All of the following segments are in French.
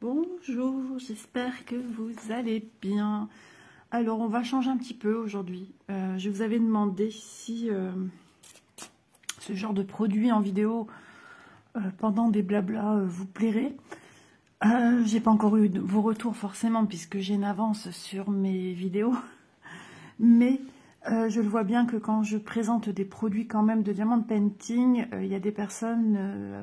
Bonjour, j'espère que vous allez bien. Alors, on va changer un petit peu aujourd'hui. Je vous avais demandé si ce genre de produit en vidéo pendant des blablas vous plairait. J'ai pas encore eu vos retours forcément puisque j'ai une avance sur mes vidéos. Mais je le vois bien que quand je présente des produits quand même de diamant painting, il y a des personnes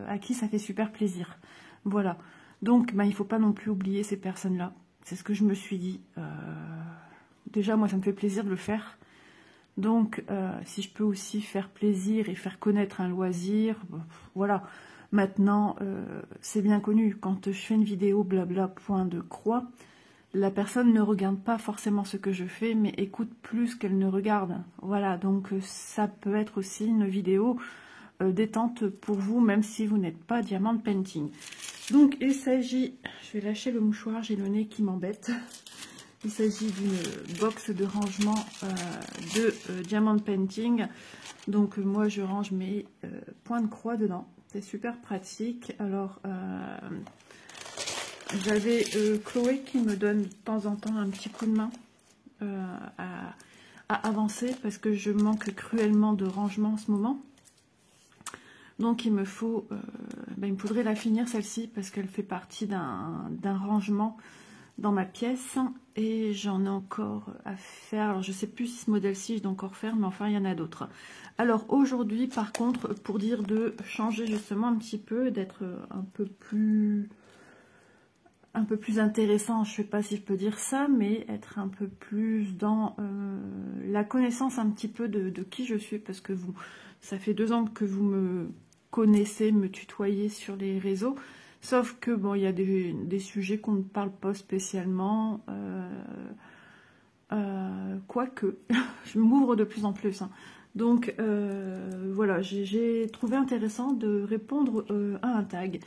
à qui ça fait super plaisir. Voilà. Donc, il ne faut pas non plus oublier ces personnes-là. C'est ce que je me suis dit. Déjà, moi, ça me fait plaisir de le faire. Donc, si je peux aussi faire plaisir et faire connaître un loisir, voilà. Maintenant, c'est bien connu. Quand je fais une vidéo blabla point de croix, la personne ne regarde pas forcément ce que je fais, mais écoute plus qu'elle ne regarde. Voilà, donc ça peut être aussi une vidéo détente pour vous, même si vous n'êtes pas diamant painting. Donc il s'agit, je vais lâcher le mouchoir, j'ai le nez qui m'embête. Il s'agit d'une box de rangement de diamant painting. Donc moi je range mes points de croix dedans. C'est super pratique. Alors j'avais Chloé qui me donne de temps en temps un petit coup de main à avancer parce que je manque cruellement de rangement en ce moment. Donc il me faut, il me faudrait la finir celle-ci parce qu'elle fait partie d'un rangement dans ma pièce et j'en ai encore à faire. Alors je ne sais plus si ce modèle-ci je dois encore faire, mais enfin il y en a d'autres. Alors aujourd'hui par contre, pour dire de changer justement un petit peu, d'être un peu plus intéressant, je ne sais pas si je peux dire ça, mais être un peu plus dans la connaissance un petit peu de qui je suis, parce que ça fait 2 ans que vous me connaissez, me tutoyez sur les réseaux, sauf que bon, il y a des sujets qu'on ne parle pas spécialement, quoique, je m'ouvre de plus en plus, hein. Donc voilà, j'ai trouvé intéressant de répondre à un tag.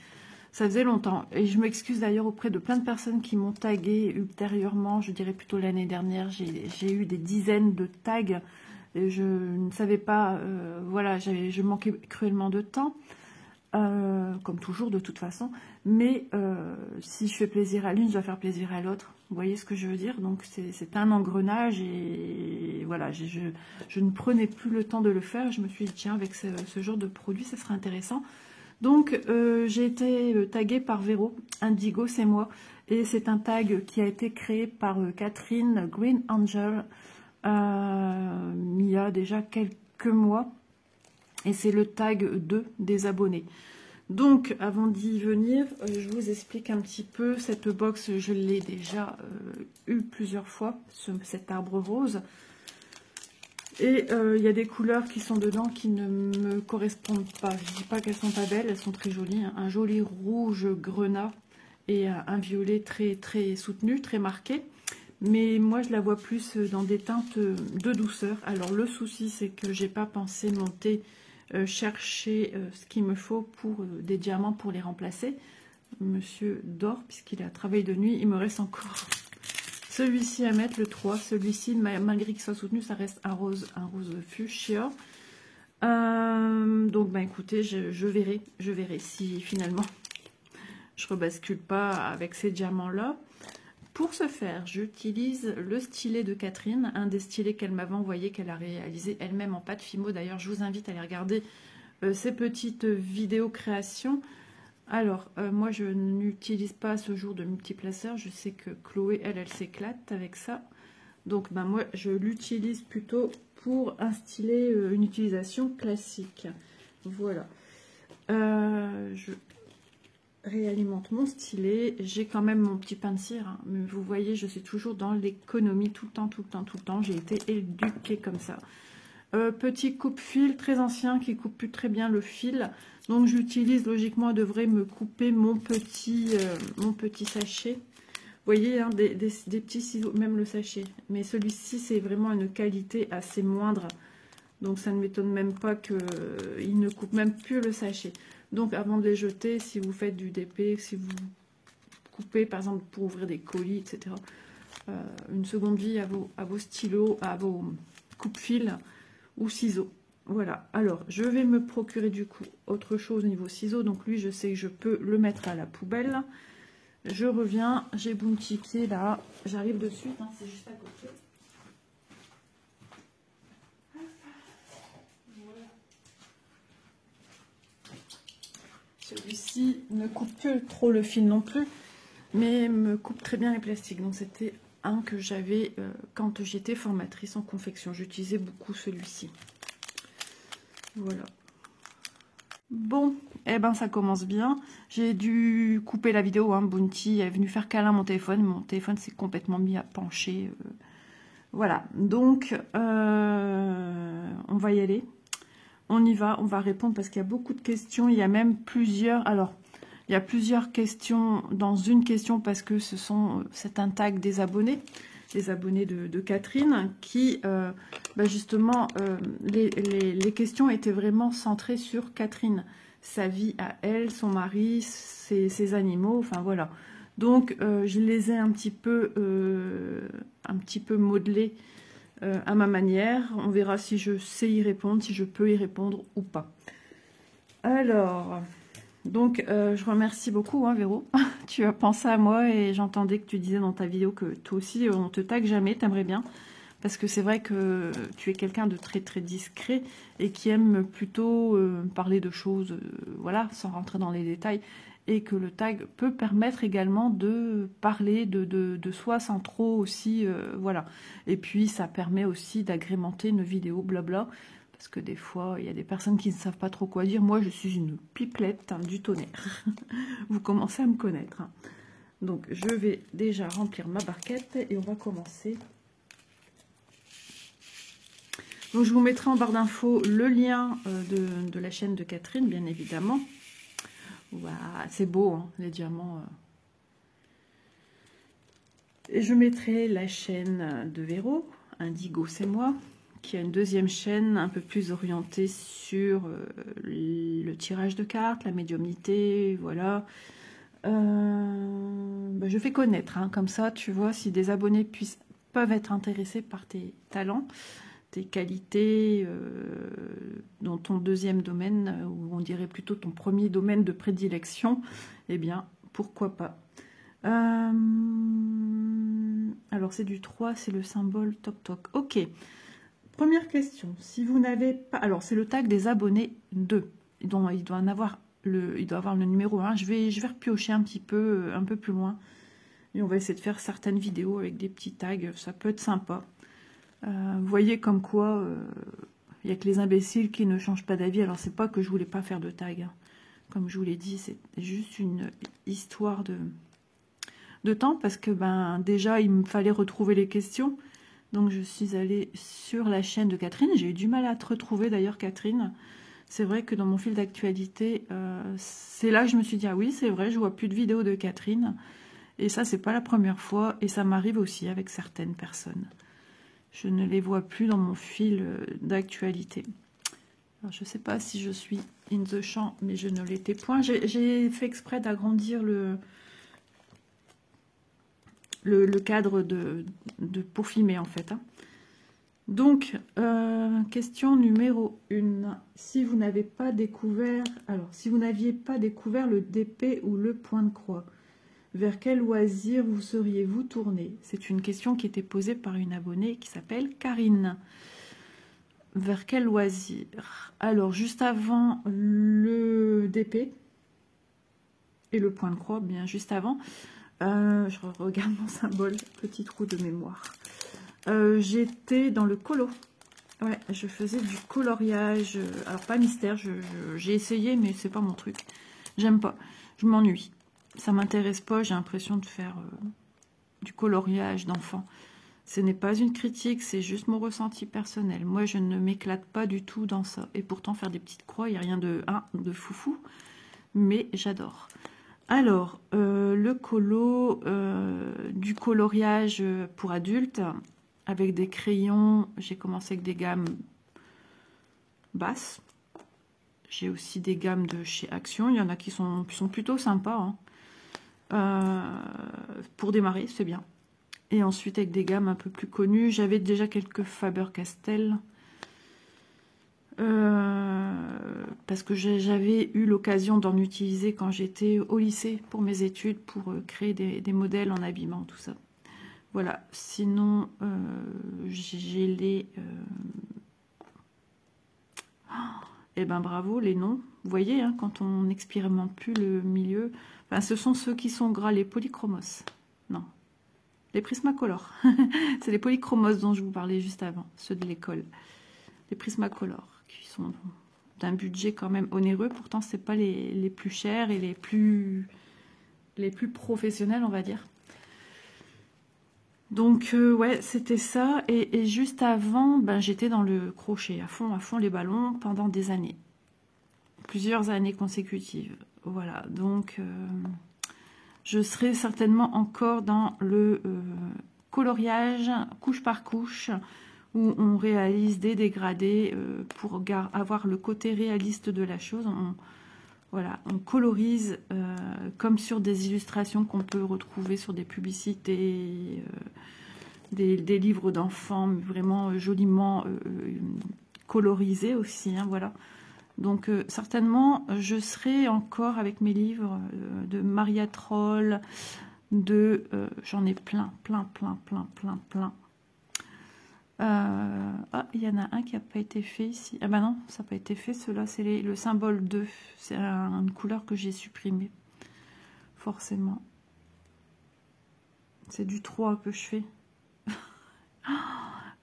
Ça faisait longtemps, et je m'excuse d'ailleurs auprès de plein de personnes qui m'ont tagué ultérieurement, je dirais plutôt l'année dernière, j'ai eu des dizaines de tags, et je ne savais pas, voilà, je manquais cruellement de temps, comme toujours de toute façon, mais si je fais plaisir à l'une, je dois faire plaisir à l'autre, vous voyez ce que je veux dire? Donc c'est un engrenage, et voilà, je ne prenais plus le temps de le faire, je me suis dit tiens, avec ce genre de produit, ça serait intéressant. Donc j'ai été taguée par Véro, Indigo c'est moi, et c'est un tag qui a été créé par Catherine Green Angel il y a déjà quelques mois, et c'est le tag 2 des abonnés. Donc avant d'y venir, je vous explique un petit peu, cette box je l'ai déjà eu plusieurs fois, cet arbre rose. Et il y a des couleurs qui sont dedans qui ne me correspondent pas. Je ne dis pas qu'elles sont pas belles, elles sont très jolies, hein. Un joli rouge grenat et un violet très, très soutenu, très marqué. Mais moi, je la vois plus dans des teintes de douceur. Alors, le souci, c'est que j'ai pas pensé monter, chercher ce qu'il me faut pour des diamants pour les remplacer. Monsieur dort, puisqu'il a travaillé de nuit. Il me reste encore celui-ci à mettre, le 3. Celui-ci, malgré qu'il soit soutenu, ça reste un rose fuchsia. Donc, écoutez, je verrai si finalement je rebascule pas avec ces diamants-là. Pour ce faire, j'utilise le stylet de Catherine, un des stylets qu'elle m'avait envoyé, qu'elle a réalisé elle-même en pâte Fimo. D'ailleurs, je vous invite à aller regarder ces petites vidéos créations. Alors, moi, je n'utilise pas à ce jour de multiplaceur. Je sais que Chloé, elle s'éclate avec ça. Donc, moi, je l'utilise plutôt pour un stylet, une utilisation classique. Voilà. Je réalimente mon stylet. J'ai quand même mon petit pain de cire, hein. Mais vous voyez, je suis toujours dans l'économie tout le temps. J'ai été éduquée comme ça. Petit coupe-fil très ancien qui coupe plus très bien le fil. Donc j'utilise, logiquement, elle devrait me couper mon petit sachet. Vous voyez, hein, des petits ciseaux, même le sachet. Mais celui-ci, c'est vraiment une qualité assez moindre. Donc ça ne m'étonne même pas qu'il ne coupe même plus le sachet. Donc avant de les jeter, si vous faites du DP, si vous coupez par exemple pour ouvrir des colis, etc., une seconde vie à vos stylos, à vos coupe-fils ou ciseaux. Voilà, alors je vais me procurer du coup autre chose au niveau ciseaux. Donc lui, je sais que je peux le mettre à la poubelle. Je reviens, j'ai Bounty qui est là. J'arrive de suite, hein, c'est juste à côté. Voilà. Celui-ci ne coupe que trop le fil non plus, mais me coupe très bien les plastiques. Donc c'était un que j'avais quand j'étais formatrice en confection. J'utilisais beaucoup celui-ci. Voilà. Bon, eh ben ça commence bien. J'ai dû couper la vidéo, hein. Bounty est venu faire câlin à mon téléphone s'est complètement mis à pencher. Voilà, donc on va y aller. On y va, on va répondre parce qu'il y a beaucoup de questions. Il y a même plusieurs. Alors, il y a plusieurs questions dans une question parce que c'est un tag des abonnés de Catherine qui, justement, les questions étaient vraiment centrées sur Catherine, sa vie à elle, son mari, ses animaux, enfin voilà. Donc, je les ai un petit peu modelées à ma manière. On verra si je sais y répondre, si je peux y répondre ou pas. Alors, donc je remercie beaucoup, hein, Véro. Tu as pensé à moi et j'entendais que tu disais dans ta vidéo que toi aussi, on te tague jamais, t'aimerais bien. Parce que c'est vrai que tu es quelqu'un de très très discret et qui aime plutôt parler de choses, voilà, sans rentrer dans les détails. Et que le tag peut permettre également de parler de soi sans trop aussi, voilà. Et puis ça permet aussi d'agrémenter une vidéo blabla, parce que des fois il y a des personnes qui ne savent pas trop quoi dire. Moi je suis une pipelette, hein, du tonnerre. Vous commencez à me connaître, hein. Donc je vais déjà remplir ma barquette et on va commencer. Donc je vous mettrai en barre d'infos le lien de la chaîne de Catherine, bien évidemment. Voilà, c'est beau, hein, les diamants. Et je mettrai la chaîne de Véro, Indigo c'est moi, qui a une deuxième chaîne un peu plus orientée sur le tirage de cartes, la médiumnité, voilà. Je fais connaître, hein, comme ça, tu vois, si des abonnés peuvent être intéressés par tes talents, tes qualités, dans ton deuxième domaine, ou on dirait plutôt ton premier domaine de prédilection, eh bien, pourquoi pas. Alors, c'est du 3, c'est le symbole toc toc. Ok. Première question. Si vous n'avez pas... Alors, c'est le tag des abonnés 2. Il doit avoir le numéro 1. Je vais repiocher un peu plus loin. Et on va essayer de faire certaines vidéos avec des petits tags. Ça peut être sympa. Vous voyez comme quoi il n'y a que les imbéciles qui ne changent pas d'avis. Alors c'est pas que je voulais pas faire de tag, hein. Comme je vous l'ai dit, c'est juste une histoire de temps, parce que déjà il me fallait retrouver les questions. Donc je suis allée sur la chaîne de Catherine. J'ai eu du mal à te retrouver d'ailleurs, Catherine. C'est vrai que dans mon fil d'actualité, c'est là que je me suis dit, ah oui c'est vrai, je vois plus de vidéos de Catherine. Et ça c'est pas la première fois, et ça m'arrive aussi avec certaines personnes. Je ne les vois plus dans mon fil d'actualité. Je ne sais pas si je suis in the champ, mais je ne l'étais point. J'ai fait exprès d'agrandir le cadre pour filmer, en fait, hein. Donc, question numéro 1. Si vous n'avez pas découvert... Alors, si vous n'aviez pas découvert le DP ou le point de croix, vers quel loisir vous seriez-vous tourné? C'est une question qui était posée par une abonnée qui s'appelle Karine. Vers quel loisir? Alors, juste avant le DP et le point de croix, bien juste avant, je regarde mon symbole, petit trou de mémoire. J'étais dans le colo. Ouais, je faisais du coloriage. Alors, pas mystère, j'ai essayé, mais c'est pas mon truc. J'aime pas, je m'ennuie. Ça m'intéresse pas, j'ai l'impression de faire du coloriage d'enfant. Ce n'est pas une critique, c'est juste mon ressenti personnel. Moi, je ne m'éclate pas du tout dans ça. Et pourtant, faire des petites croix, il n'y a rien de foufou. Mais j'adore. Alors, le colo, du coloriage pour adultes, avec des crayons. J'ai commencé avec des gammes basses. J'ai aussi des gammes de chez Action. Il y en a qui sont plutôt sympas, hein. Pour démarrer, c'est bien. Et ensuite avec des gammes un peu plus connues. J'avais déjà quelques Faber-Castell. Parce que j'avais eu l'occasion d'en utiliser quand j'étais au lycée pour mes études, pour créer des modèles en habillement, tout ça. Voilà, sinon j'ai les... Eh ben bravo, les noms. Vous voyez, hein, quand on n'expérimente plus le milieu, enfin, ce sont ceux qui sont gras, les polychromos. Non, les Prismacolor. C'est les polychromos dont je vous parlais juste avant, ceux de l'école. Les Prismacolor, qui sont d'un budget quand même onéreux. Pourtant, c'est pas les plus chers et les plus professionnels, on va dire. Donc, ouais, c'était ça. Et juste avant, ben, j'étais dans le crochet, à fond les ballons, pendant des années. Plusieurs années consécutives. Voilà, donc, je serai certainement encore dans le coloriage, couche par couche, où on réalise des dégradés pour avoir le côté réaliste de la chose. Voilà, on colorise comme sur des illustrations qu'on peut retrouver sur des publicités, des livres d'enfants, vraiment joliment colorisés aussi, hein, voilà. Donc certainement, je serai encore avec mes livres de Maria Troll, j'en ai plein. Ah, il y en a un qui n'a pas été fait ici. Ah bah non, ça n'a pas été fait. Ceux-là, c'est le symbole 2. C'est une couleur que j'ai supprimée. Forcément. C'est du 3 que je fais.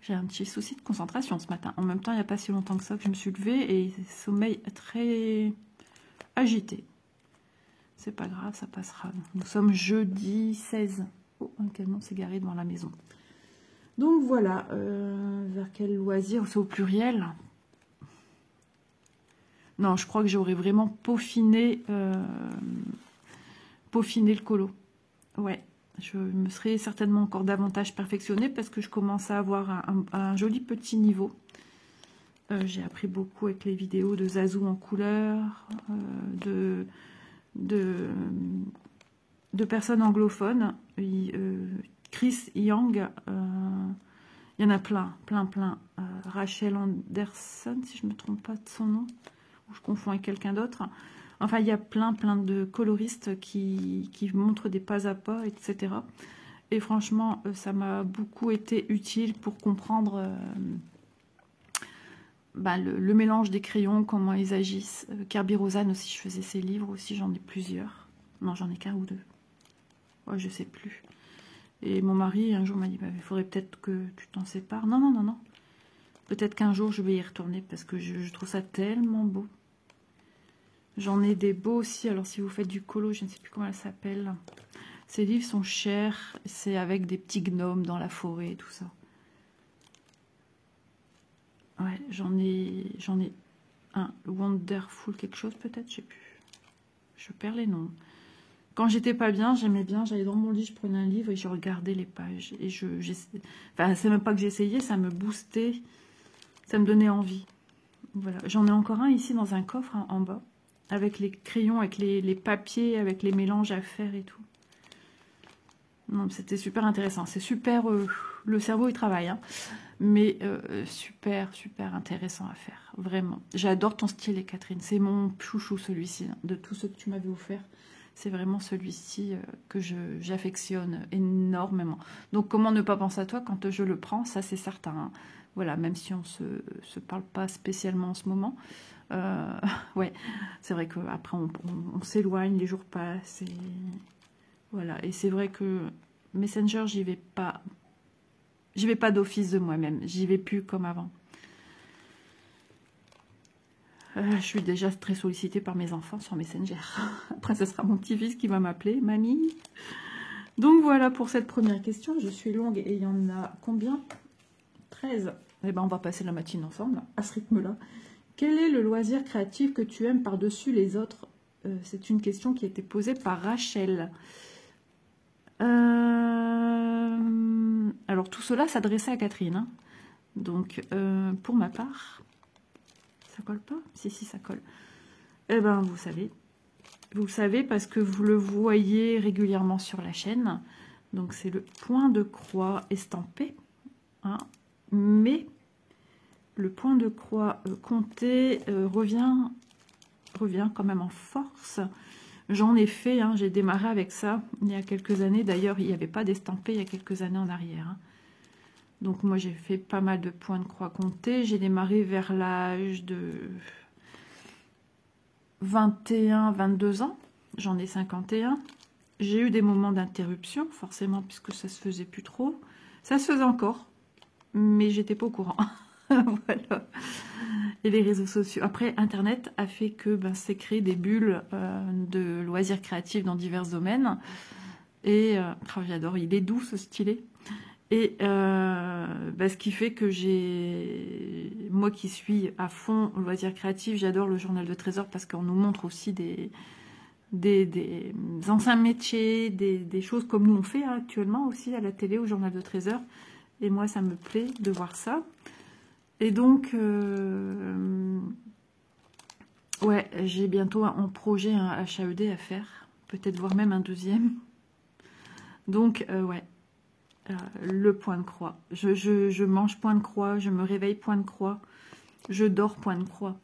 J'ai un petit souci de concentration ce matin. En même temps, il n'y a pas si longtemps que ça que je me suis levée et sommeil très agité. C'est pas grave, ça passera. Nous sommes jeudi 16. Oh, un camion s'est garé devant la maison. Donc voilà, vers quel loisir, c'est au pluriel. Non, je crois que j'aurais vraiment peaufiné le colo. Ouais, je me serais certainement encore davantage perfectionnée parce que je commence à avoir un joli petit niveau. J'ai appris beaucoup avec les vidéos de Zazou en couleur, de personnes anglophones. Chris Young, il y en a plein. Rachel Anderson, si je ne me trompe pas de son nom, ou je confonds avec quelqu'un d'autre. Enfin, il y a plein de coloristes qui montrent des pas à pas, etc. Et franchement, ça m'a beaucoup été utile pour comprendre le mélange des crayons, comment ils agissent. Kirby Rosanne aussi, je faisais ses livres aussi, j'en ai plusieurs. Non, j'en ai qu'un ou deux. Ouais, je sais plus. Et mon mari, un jour, m'a dit, il faudrait peut-être que tu t'en sépares. Non. Peut-être qu'un jour, je vais y retourner parce que je trouve ça tellement beau. J'en ai des beaux aussi. Alors, si vous faites du colo, je ne sais plus comment elle s'appelle. Ces livres sont chers. C'est avec des petits gnomes dans la forêt et tout ça. Ouais, j'en ai un Wonderful quelque chose peut-être, je sais plus. Je perds les noms. Quand j'étais pas bien, j'aimais bien, j'allais dans mon lit, je prenais un livre et je regardais les pages. Et enfin, c'est même pas que j'essayais, ça me boostait, ça me donnait envie. Voilà, j'en ai encore un ici dans un coffre en bas, avec les crayons, avec les papiers, avec les mélanges à faire et tout. Non, c'était super intéressant. C'est super, le cerveau il travaille, hein. Mais super intéressant à faire, vraiment. J'adore ton stylet, Catherine. C'est mon chouchou celui-ci, hein, de tous ceux que tu m'avais offert. C'est vraiment celui-ci que j'affectionne énormément. Donc, comment ne pas penser à toi quand je le prends? Ça, c'est certain. Hein. Voilà, même si on se parle pas spécialement en ce moment. Ouais, c'est vrai qu'après, on s'éloigne, les jours passent. Et voilà, et c'est vrai que Messenger, j'y vais pas. J'y vais pas d'office de moi-même. J'y vais plus comme avant. Je suis déjà très sollicitée par mes enfants sur Messenger. Après, ce sera mon petit-fils qui va m'appeler. Mamie. Donc, voilà pour cette première question. Je suis longue et il y en a combien? 13. Eh ben, on va passer la matinée ensemble, à ce rythme-là. Quel est le loisir créatif que tu aimes par-dessus les autres? C'est une question qui a été posée par Rachel. Alors, tout cela s'adressait à Catherine. Hein. Donc, pour ma part... Ça colle pas? Si, ça colle. Eh ben, vous savez. Vous le savez parce que vous le voyez régulièrement sur la chaîne. Donc, c'est le point de croix estampé. Hein. Mais, le point de croix compté revient quand même en force. J'en ai fait, hein, j'ai démarré avec ça il y a quelques années. D'ailleurs, il n'y avait pas d'estampé il y a quelques années en arrière. Hein. Donc moi, j'ai fait pas mal de points de croix comptés. J'ai démarré vers l'âge de 21, 22 ans. J'en ai 51. J'ai eu des moments d'interruption, forcément, puisque ça se faisait plus trop. Ça se faisait encore, mais j'étais pas au courant. Voilà. Et les réseaux sociaux. Après, Internet a fait que c'est créé des bulles de loisirs créatifs dans divers domaines. Et j'adore, il est doux ce stylet. Et ce qui fait que moi qui suis à fond loisirs créatifs, j'adore le journal de Trésor parce qu'on nous montre aussi des anciens métiers, des choses comme nous on fait hein, actuellement aussi à la télé, au journal de Trésor. Et moi, ça me plaît de voir ça. Et donc, ouais, j'ai bientôt un projet, un HAED à faire. Peut-être voire même un deuxième. Donc, ouais, le point de croix. Je mange point de croix, je me réveille point de croix, je dors point de croix.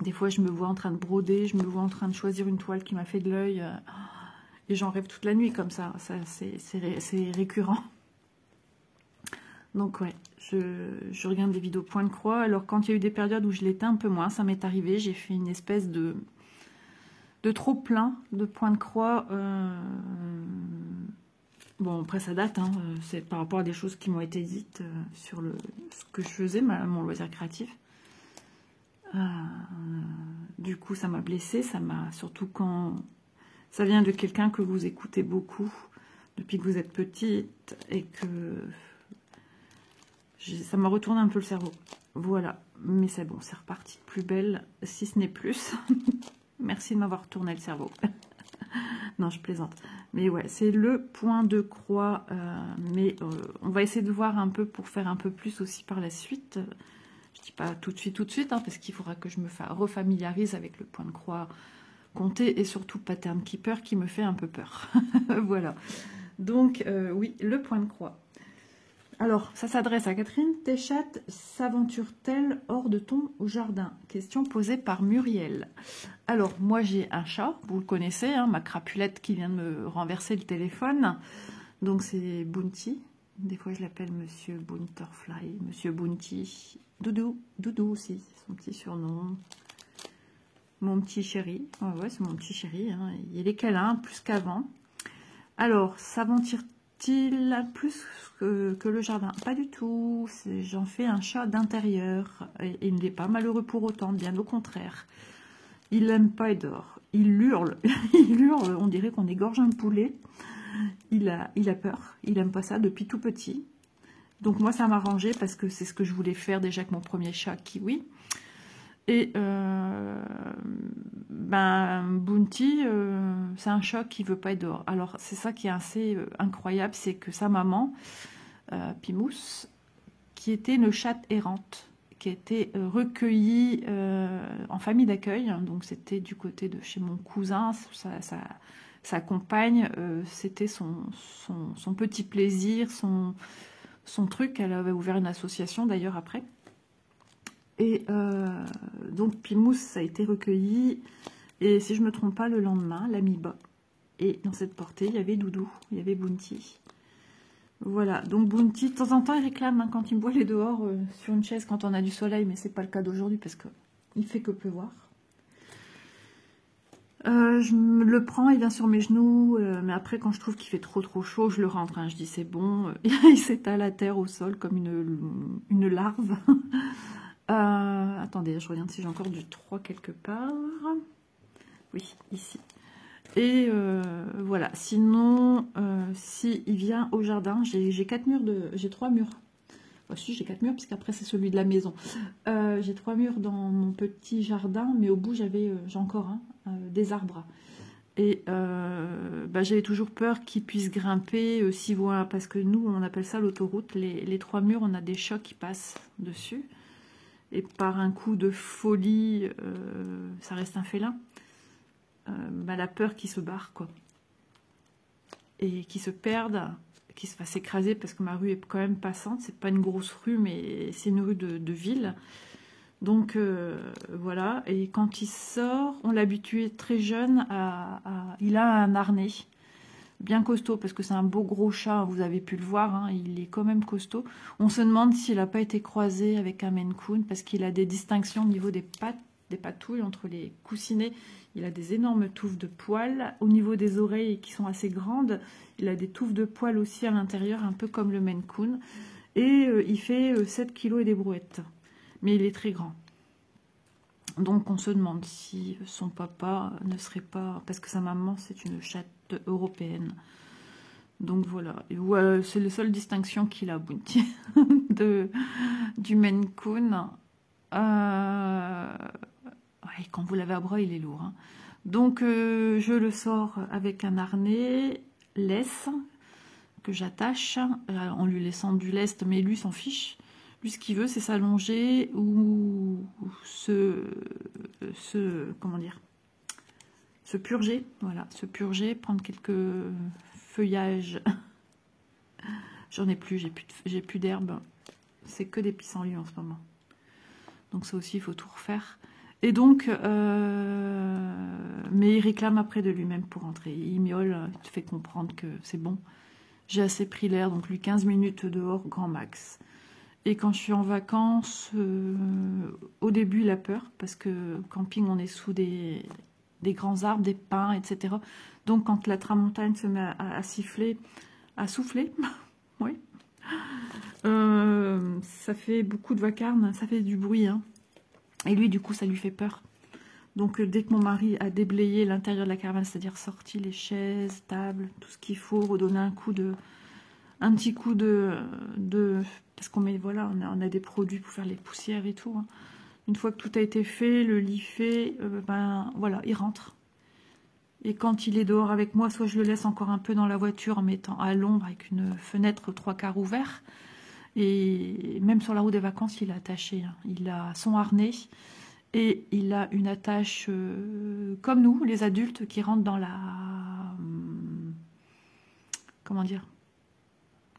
Des fois, je me vois en train de broder, je me vois en train de choisir une toile qui m'a fait de l'œil. Et j'en rêve toute la nuit comme ça. C'est récurrent. Donc, ouais, je regarde des vidéos point de croix. Alors, quand il y a eu des périodes où je l'étais un peu moins, ça m'est arrivé. J'ai fait une espèce de trop plein de points de croix. Bon, après, ça date. Hein, c'est par rapport à des choses qui m'ont été dites sur ce que je faisais, mon loisir créatif. Du coup, ça m'a blessée, surtout quand ça vient de quelqu'un que vous écoutez beaucoup depuis que vous êtes petite et que ça m'a retourné un peu le cerveau. Voilà, mais c'est bon, c'est reparti de plus belle, si ce n'est plus. Merci de m'avoir retourné le cerveau. Non, je plaisante. Mais ouais, c'est le point de croix, mais on va essayer de voir un peu pour faire un peu plus aussi par la suite. Je dis pas tout de suite, hein, parce qu'il faudra que je me refamiliarise avec le point de croix compté et surtout pattern keeper qui me fait un peu peur. Voilà. Donc, oui, le point de croix. Alors, ça s'adresse à Catherine. Tes chattes s'aventurent-elles hors de ton jardin? Question posée par Muriel. Alors, moi, j'ai un chat, vous le connaissez, hein, ma crapulette qui vient de me renverser le téléphone. Donc, c'est Bounty. Des fois, je l'appelle Monsieur Bounterfly, Monsieur Bounty. Doudou, Doudou aussi, c'est son petit surnom. Mon petit chéri. Ouais, c'est mon petit chéri. Hein. Il est câlin, plus qu'avant. Alors, s'aventure-t-il plus que le jardin? Pas du tout. J'en fais un chat d'intérieur. Et il n'est pas malheureux pour autant, bien au contraire. Il n'aime pas Edor. Il hurle. Il hurle. On dirait qu'on égorge un poulet. Il a peur. Il n'aime pas ça depuis tout petit. Donc moi, ça m'a arrangé parce que c'est ce que je voulais faire déjà avec mon premier chat, Kiwi. Et Bounty, c'est un chat qui veut pas être dehors. Alors c'est ça qui est assez incroyable, c'est que sa maman, Pimousse, qui était une chatte errante, qui a été recueillie en famille d'accueil, donc c'était du côté de chez mon cousin, sa compagne, c'était son petit plaisir, son truc. Elle avait ouvert une association d'ailleurs après. Et donc Pimousse a été recueilli. Et si je ne me trompe pas, le lendemain, la mis bas. Et dans cette portée, il y avait Doudou, il y avait Bounty. Voilà, donc Bounty, de temps en temps, il réclame hein, quand il me voit aller dehors sur une chaise quand on a du soleil, mais c'est pas le cas d'aujourd'hui parce qu'il fait que pleuvoir. Je me le prends, il vient sur mes genoux, mais après quand je trouve qu'il fait trop chaud, je le rentre. Hein, je dis c'est bon, il s'étale à terre au sol comme une larve. Attendez, je regarde si j'ai encore du 3 quelque part. Oui, ici. Et voilà, sinon, si il vient au jardin, j'ai 4 murs j'ai 3 murs. Enfin, si, j'ai 4 murs, puisqu'après c'est celui de la maison. J'ai 3 murs dans mon petit jardin, mais au bout j'ai encore des arbres. Et j'avais toujours peur qu'ils puissent grimper parce que nous, on appelle ça l'autoroute. Les 3 murs, on a des chats qui passent dessus. Et par un coup de folie, ça reste un félin. La peur qui se barre, quoi. et qui se perdent, qui se fassent écraser parce que ma rue est quand même passante. C'est pas une grosse rue, mais c'est une rue de ville. Donc voilà, et quand il sort, on l'a habitué très jeune il a un harnais bien costaud, parce que c'est un beau gros chat, vous avez pu le voir, hein, il est quand même costaud. On se demande s'il n'a pas été croisé avec un Maine Coon, parce qu'il a des distinctions au niveau des pattes, des patouilles, entre les coussinets. Il a des énormes touffes de poils. Au niveau des oreilles, qui sont assez grandes, il a des touffes de poils aussi à l'intérieur, un peu comme le Maine Coon. Et il fait 7 kg et des brouettes. Mais il est très grand. Donc on se demande si son papa ne serait pas... Parce que sa maman, c'est une chatte européenne. Donc voilà. C'est la seule distinction qu'il a, Bounty, du Maine Coon. Ouais, quand vous l'avez à bras, il est lourd. Hein. Donc je le sors avec un harnais, laisse, que j'attache, en lui laissant du lest, mais lui s'en fiche. Lui, ce qu'il veut, c'est s'allonger ou comment dire, se purger, voilà, se purger, prendre quelques feuillages. J'en ai plus, j'ai plus d'herbe. C'est que des pissenlits en ce moment. Donc ça aussi, il faut tout refaire. Et donc, mais il réclame après de lui-même pour rentrer. Il miaule, il te fait comprendre que c'est bon. J'ai assez pris l'air, donc lui 15 minutes dehors, grand max. Et quand je suis en vacances, au début, il a peur, parce que camping, on est sous des grands arbres, des pins, etc. Donc, quand la tramontane se met à siffler, à souffler, oui, ça fait beaucoup de vacarme, ça fait du bruit. Hein. Et lui, du coup, ça lui fait peur. Donc, dès que mon mari a déblayé l'intérieur de la caravane, c'est-à-dire sorti les chaises, tables, tout ce qu'il faut, redonner un petit coup de parce qu'on met, voilà, on a des produits pour faire les poussières et tout. Hein. Une fois que tout a été fait, le lit fait, ben voilà, il rentre. Et quand il est dehors avec moi, soit je le laisse encore un peu dans la voiture en mettant à l'ombre avec une fenêtre 3/4 ouverte. Et même sur la route des vacances, il est attaché. Hein. Il a son harnais et il a une attache comme nous, les adultes, qui rentrent dans la... comment dire,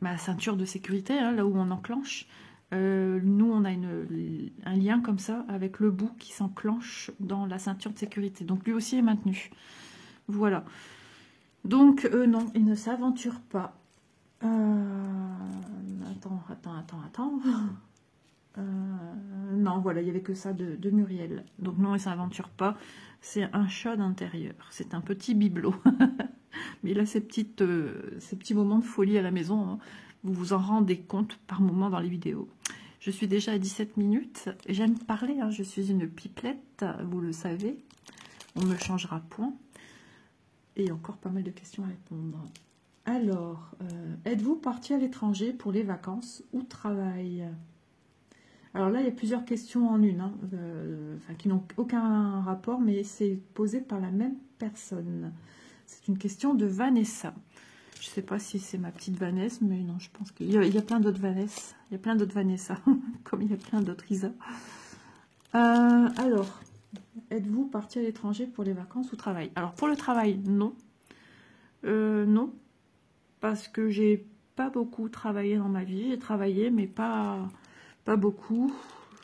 ma ceinture de sécurité, hein, là où on enclenche. Nous, on a un lien comme ça avec le bout qui s'enclenche dans la ceinture de sécurité. Donc lui aussi est maintenu. Voilà. Donc non, il ne s'aventure pas. Attends. Non, voilà, il n'y avait que ça de Muriel. Donc non, il ne s'aventure pas. C'est un chat d'intérieur. C'est un petit bibelot. Mais il a ces petits moments de folie à la maison. Hein. Vous vous en rendez compte par moment dans les vidéos. Je suis déjà à 17 minutes. J'aime parler, hein. Je suis une pipelette, vous le savez. On ne me changera point. Et encore pas mal de questions à répondre. Alors, êtes-vous parti à l'étranger pour les vacances ou travail? Alors là, il y a plusieurs questions en une, hein, qui n'ont aucun rapport, mais c'est posé par la même personne. C'est une question de Vanessa. Je ne sais pas si c'est ma petite Vanessa, mais non, je pense qu'il y a plein d'autres Vanessa. Il y a plein d'autres Vanessa, comme il y a plein d'autres Isa. Alors, êtes-vous parti à l'étranger pour les vacances ou travail? Alors, pour le travail, non. Non, parce que j'ai pas beaucoup travaillé dans ma vie. J'ai travaillé, mais pas beaucoup.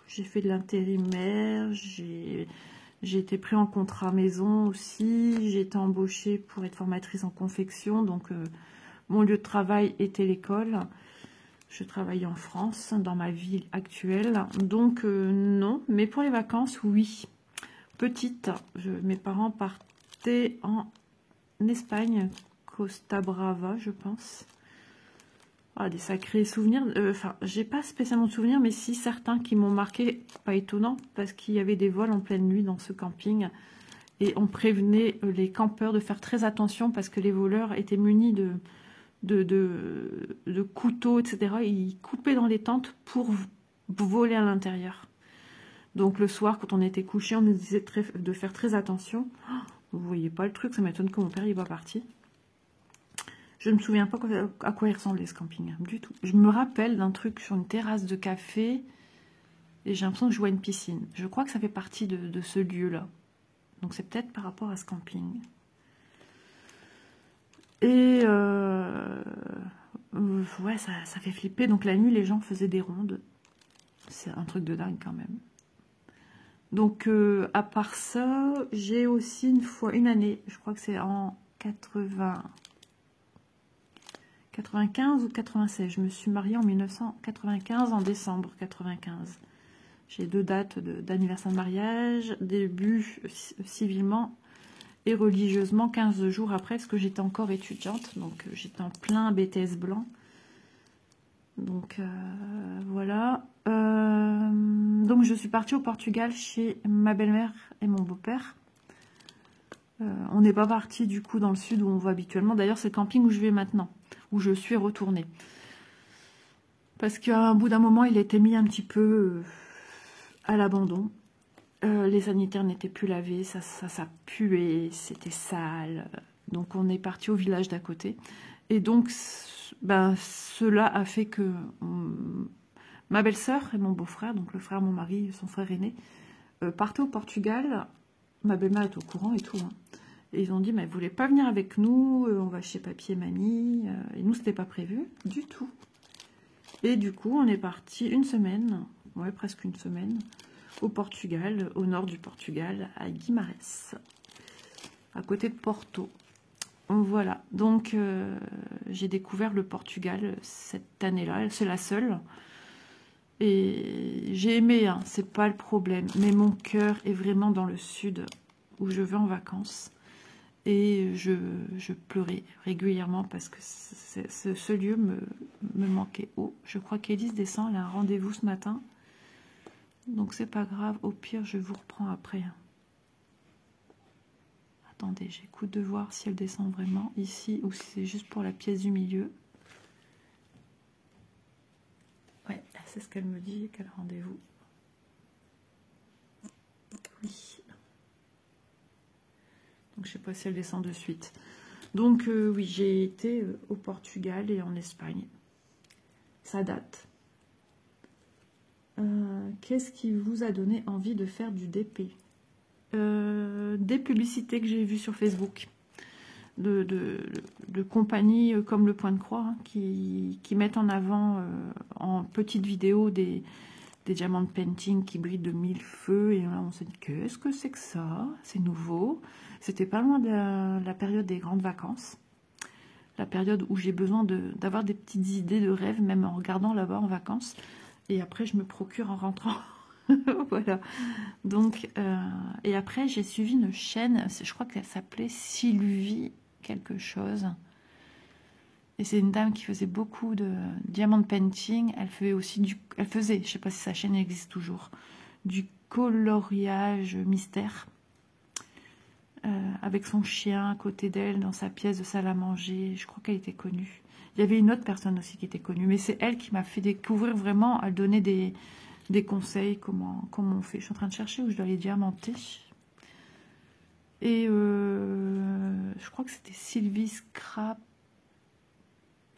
J'ai fait de l'intérimaire, j'ai été pris en contrat maison aussi. J'ai été embauchée pour être formatrice en confection. Donc, mon lieu de travail était l'école. Je travaillais en France, dans ma ville actuelle. Donc, non. Mais pour les vacances, oui. Petite, mes parents partaient en Espagne, Costa Brava, je pense. Ah, des sacrés souvenirs. Enfin, j'ai pas spécialement de souvenirs, mais si certains qui m'ont marqué, pas étonnant, parce qu'il y avait des vols en pleine nuit dans ce camping. Et on prévenait les campeurs de faire très attention parce que les voleurs étaient munis de couteaux, etc. Ils coupaient dans les tentes pour voler à l'intérieur. Donc le soir, quand on était couché, on nous disait de faire très attention. Oh, vous voyez pas le truc, ça m'étonne que mon père il va partir. Je ne me souviens pas à quoi il ressemblait ce camping, du tout. Je me rappelle d'un truc sur une terrasse de café et j'ai l'impression que je vois une piscine. Je crois que ça fait partie de ce lieu-là. Donc c'est peut-être par rapport à ce camping. Et ouais, ça fait flipper. Donc la nuit, les gens faisaient des rondes. C'est un truc de dingue quand même. Donc à part ça, j'ai aussi une année, je crois que c'est en 95 ou 96. Je me suis mariée en 1995, en décembre 95. J'ai 2 dates d'anniversaire de mariage, début civilement et religieusement 15 jours après, parce que j'étais encore étudiante, donc j'étais en plein BTS blanc. Donc voilà. Donc je suis partie au Portugal chez ma belle-mère et mon beau-père. On n'est pas parti du coup dans le sud où on va habituellement. D'ailleurs c'est le camping où je vais maintenant, où je suis retournée. Parce qu'à un bout d'un moment il était mis un petit peu à l'abandon. Les sanitaires n'étaient plus lavés, ça puait, c'était sale. Donc on est parti au village d'à côté. Et donc ben, cela a fait que ma belle-sœur et mon beau-frère, donc le frère de mon mari, son frère aîné, partaient au Portugal. Ma belle-mère est au courant et tout. Hein. Et ils ont dit, mais vous voulez pas venir avec nous, on va chez papy et mamie. Et nous, c'était pas prévu du tout. Et du coup, on est parti une semaine, ouais, presque une semaine, au Portugal, au nord du Portugal, à Guimarães, à côté de Porto. Voilà, donc j'ai découvert le Portugal cette année-là, c'est la seule. Et j'ai aimé, hein, c'est pas le problème, mais mon cœur est vraiment dans le sud, où je vais en vacances. Et je pleurais régulièrement parce que ce lieu me manquait. Oh, je crois qu'Élise descend, elle a un rendez-vous ce matin. Donc c'est pas grave, au pire je vous reprends après. Attendez, j'écoute de voir si elle descend vraiment ici ou si c'est juste pour la pièce du milieu. Ouais, c'est ce qu'elle me dit, qu'elle a rendez-vous. Oui. Donc je sais pas si elle descend de suite. Donc oui, j'ai été au Portugal et en Espagne. Ça date. Qu'est-ce qui vous a donné envie de faire du DP? Des publicités que j'ai vues sur Facebook de compagnies comme Le Point de Croix, hein, qui mettent en avant en petites vidéos des diamants de painting qui brillent de 1000 feux. Et là on s'est dit, qu'est-ce que c'est que ça? C'est nouveau. C'était pas loin de la période des grandes vacances, la période où j'ai besoin d'avoir des petites idées de rêve, même en regardant là-bas en vacances. Et après je me procure en rentrant. Voilà. Donc, et après, j'ai suivi une chaîne, je crois qu'elle s'appelait Sylvie quelque chose. Et c'est une dame qui faisait beaucoup de diamond painting. Elle faisait aussi elle faisait, je sais pas si sa chaîne existe toujours, du coloriage mystère. Avec son chien à côté d'elle, dans sa pièce de salle à manger. Je crois qu'elle était connue. Il y avait une autre personne aussi qui était connue. Mais c'est elle qui m'a fait découvrir vraiment, elle donnait des conseils, comment on fait. Je suis en train de chercher où je dois les diamanter. Et je crois que c'était Sylvie Scrap.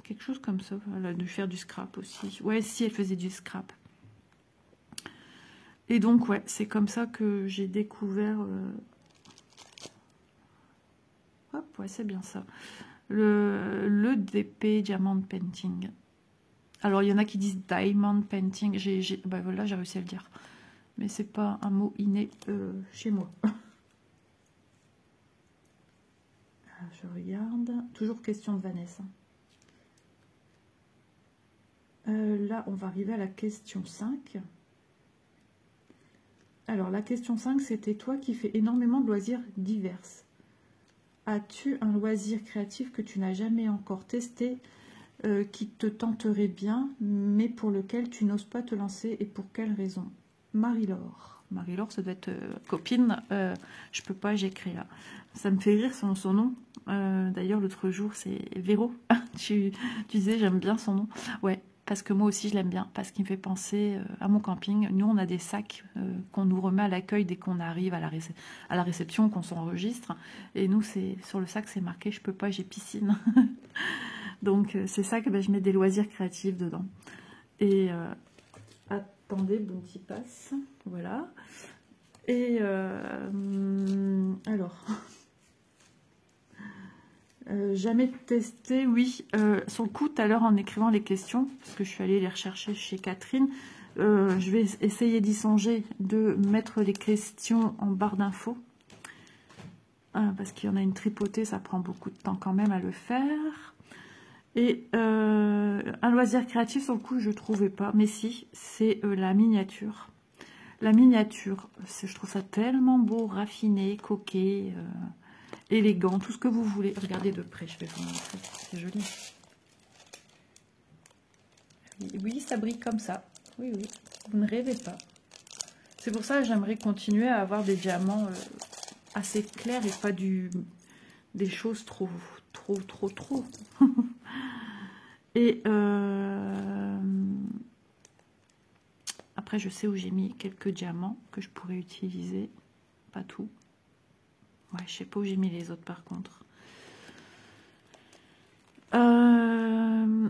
Quelque chose comme ça. Elle a dû faire du scrap aussi. Ouais, si, elle faisait du scrap. Et donc, ouais, c'est comme ça que j'ai découvert... Hop, ouais, c'est bien ça. Le DP Diamond Painting. Alors, il y en a qui disent Diamond Painting. Ben voilà, j'ai réussi à le dire. Mais c'est pas un mot inné chez moi. Je regarde. Toujours question de Vanessa. Là, on va arriver à la question 5. Alors, la question 5, c'était toi qui fais énormément de loisirs divers. As-tu un loisir créatif que tu n'as jamais encore testé, qui te tenterait bien, mais pour lequel tu n'oses pas te lancer, et pour quelle raison? Marie-Laure. Marie-Laure, ça doit être copine. Je peux pas, j'écris là. Ça me fait rire son nom. D'ailleurs, l'autre jour, c'est Véro. tu disais, j'aime bien son nom. Ouais, parce que moi aussi, je l'aime bien, parce qu'il me fait penser à mon camping. Nous, on a des sacs qu'on nous remet à l'accueil dès qu'on arrive à la réception, qu'on s'enregistre. Et nous, sur le sac, c'est marqué, je peux pas, j'ai piscine. Donc, c'est ça que ben, je mets des loisirs créatifs dedans. Et attendez, bon petit passe. Voilà. Et alors, Jamais testé, oui. Sur le coup, tout à l'heure, en écrivant les questions, parce que je suis allée les rechercher chez Catherine, je vais essayer d'y songer, de mettre les questions en barre d'infos. Parce qu'il y en a une tripotée, ça prend beaucoup de temps quand même à le faire. Et un loisir créatif, sur le coup, je ne trouvais pas. Mais si, c'est la miniature. La miniature, je trouve ça tellement beau, raffiné, coquet, élégant, tout ce que vous voulez. Regardez de près, je vais vous montrer. C'est joli. Oui, ça brille comme ça. Oui, oui, vous ne rêvez pas. C'est pour ça que j'aimerais continuer à avoir des diamants assez clairs et pas des choses trop. Et après, je sais où j'ai mis quelques diamants que je pourrais utiliser. Pas tout. Ouais, je sais pas où j'ai mis les autres par contre.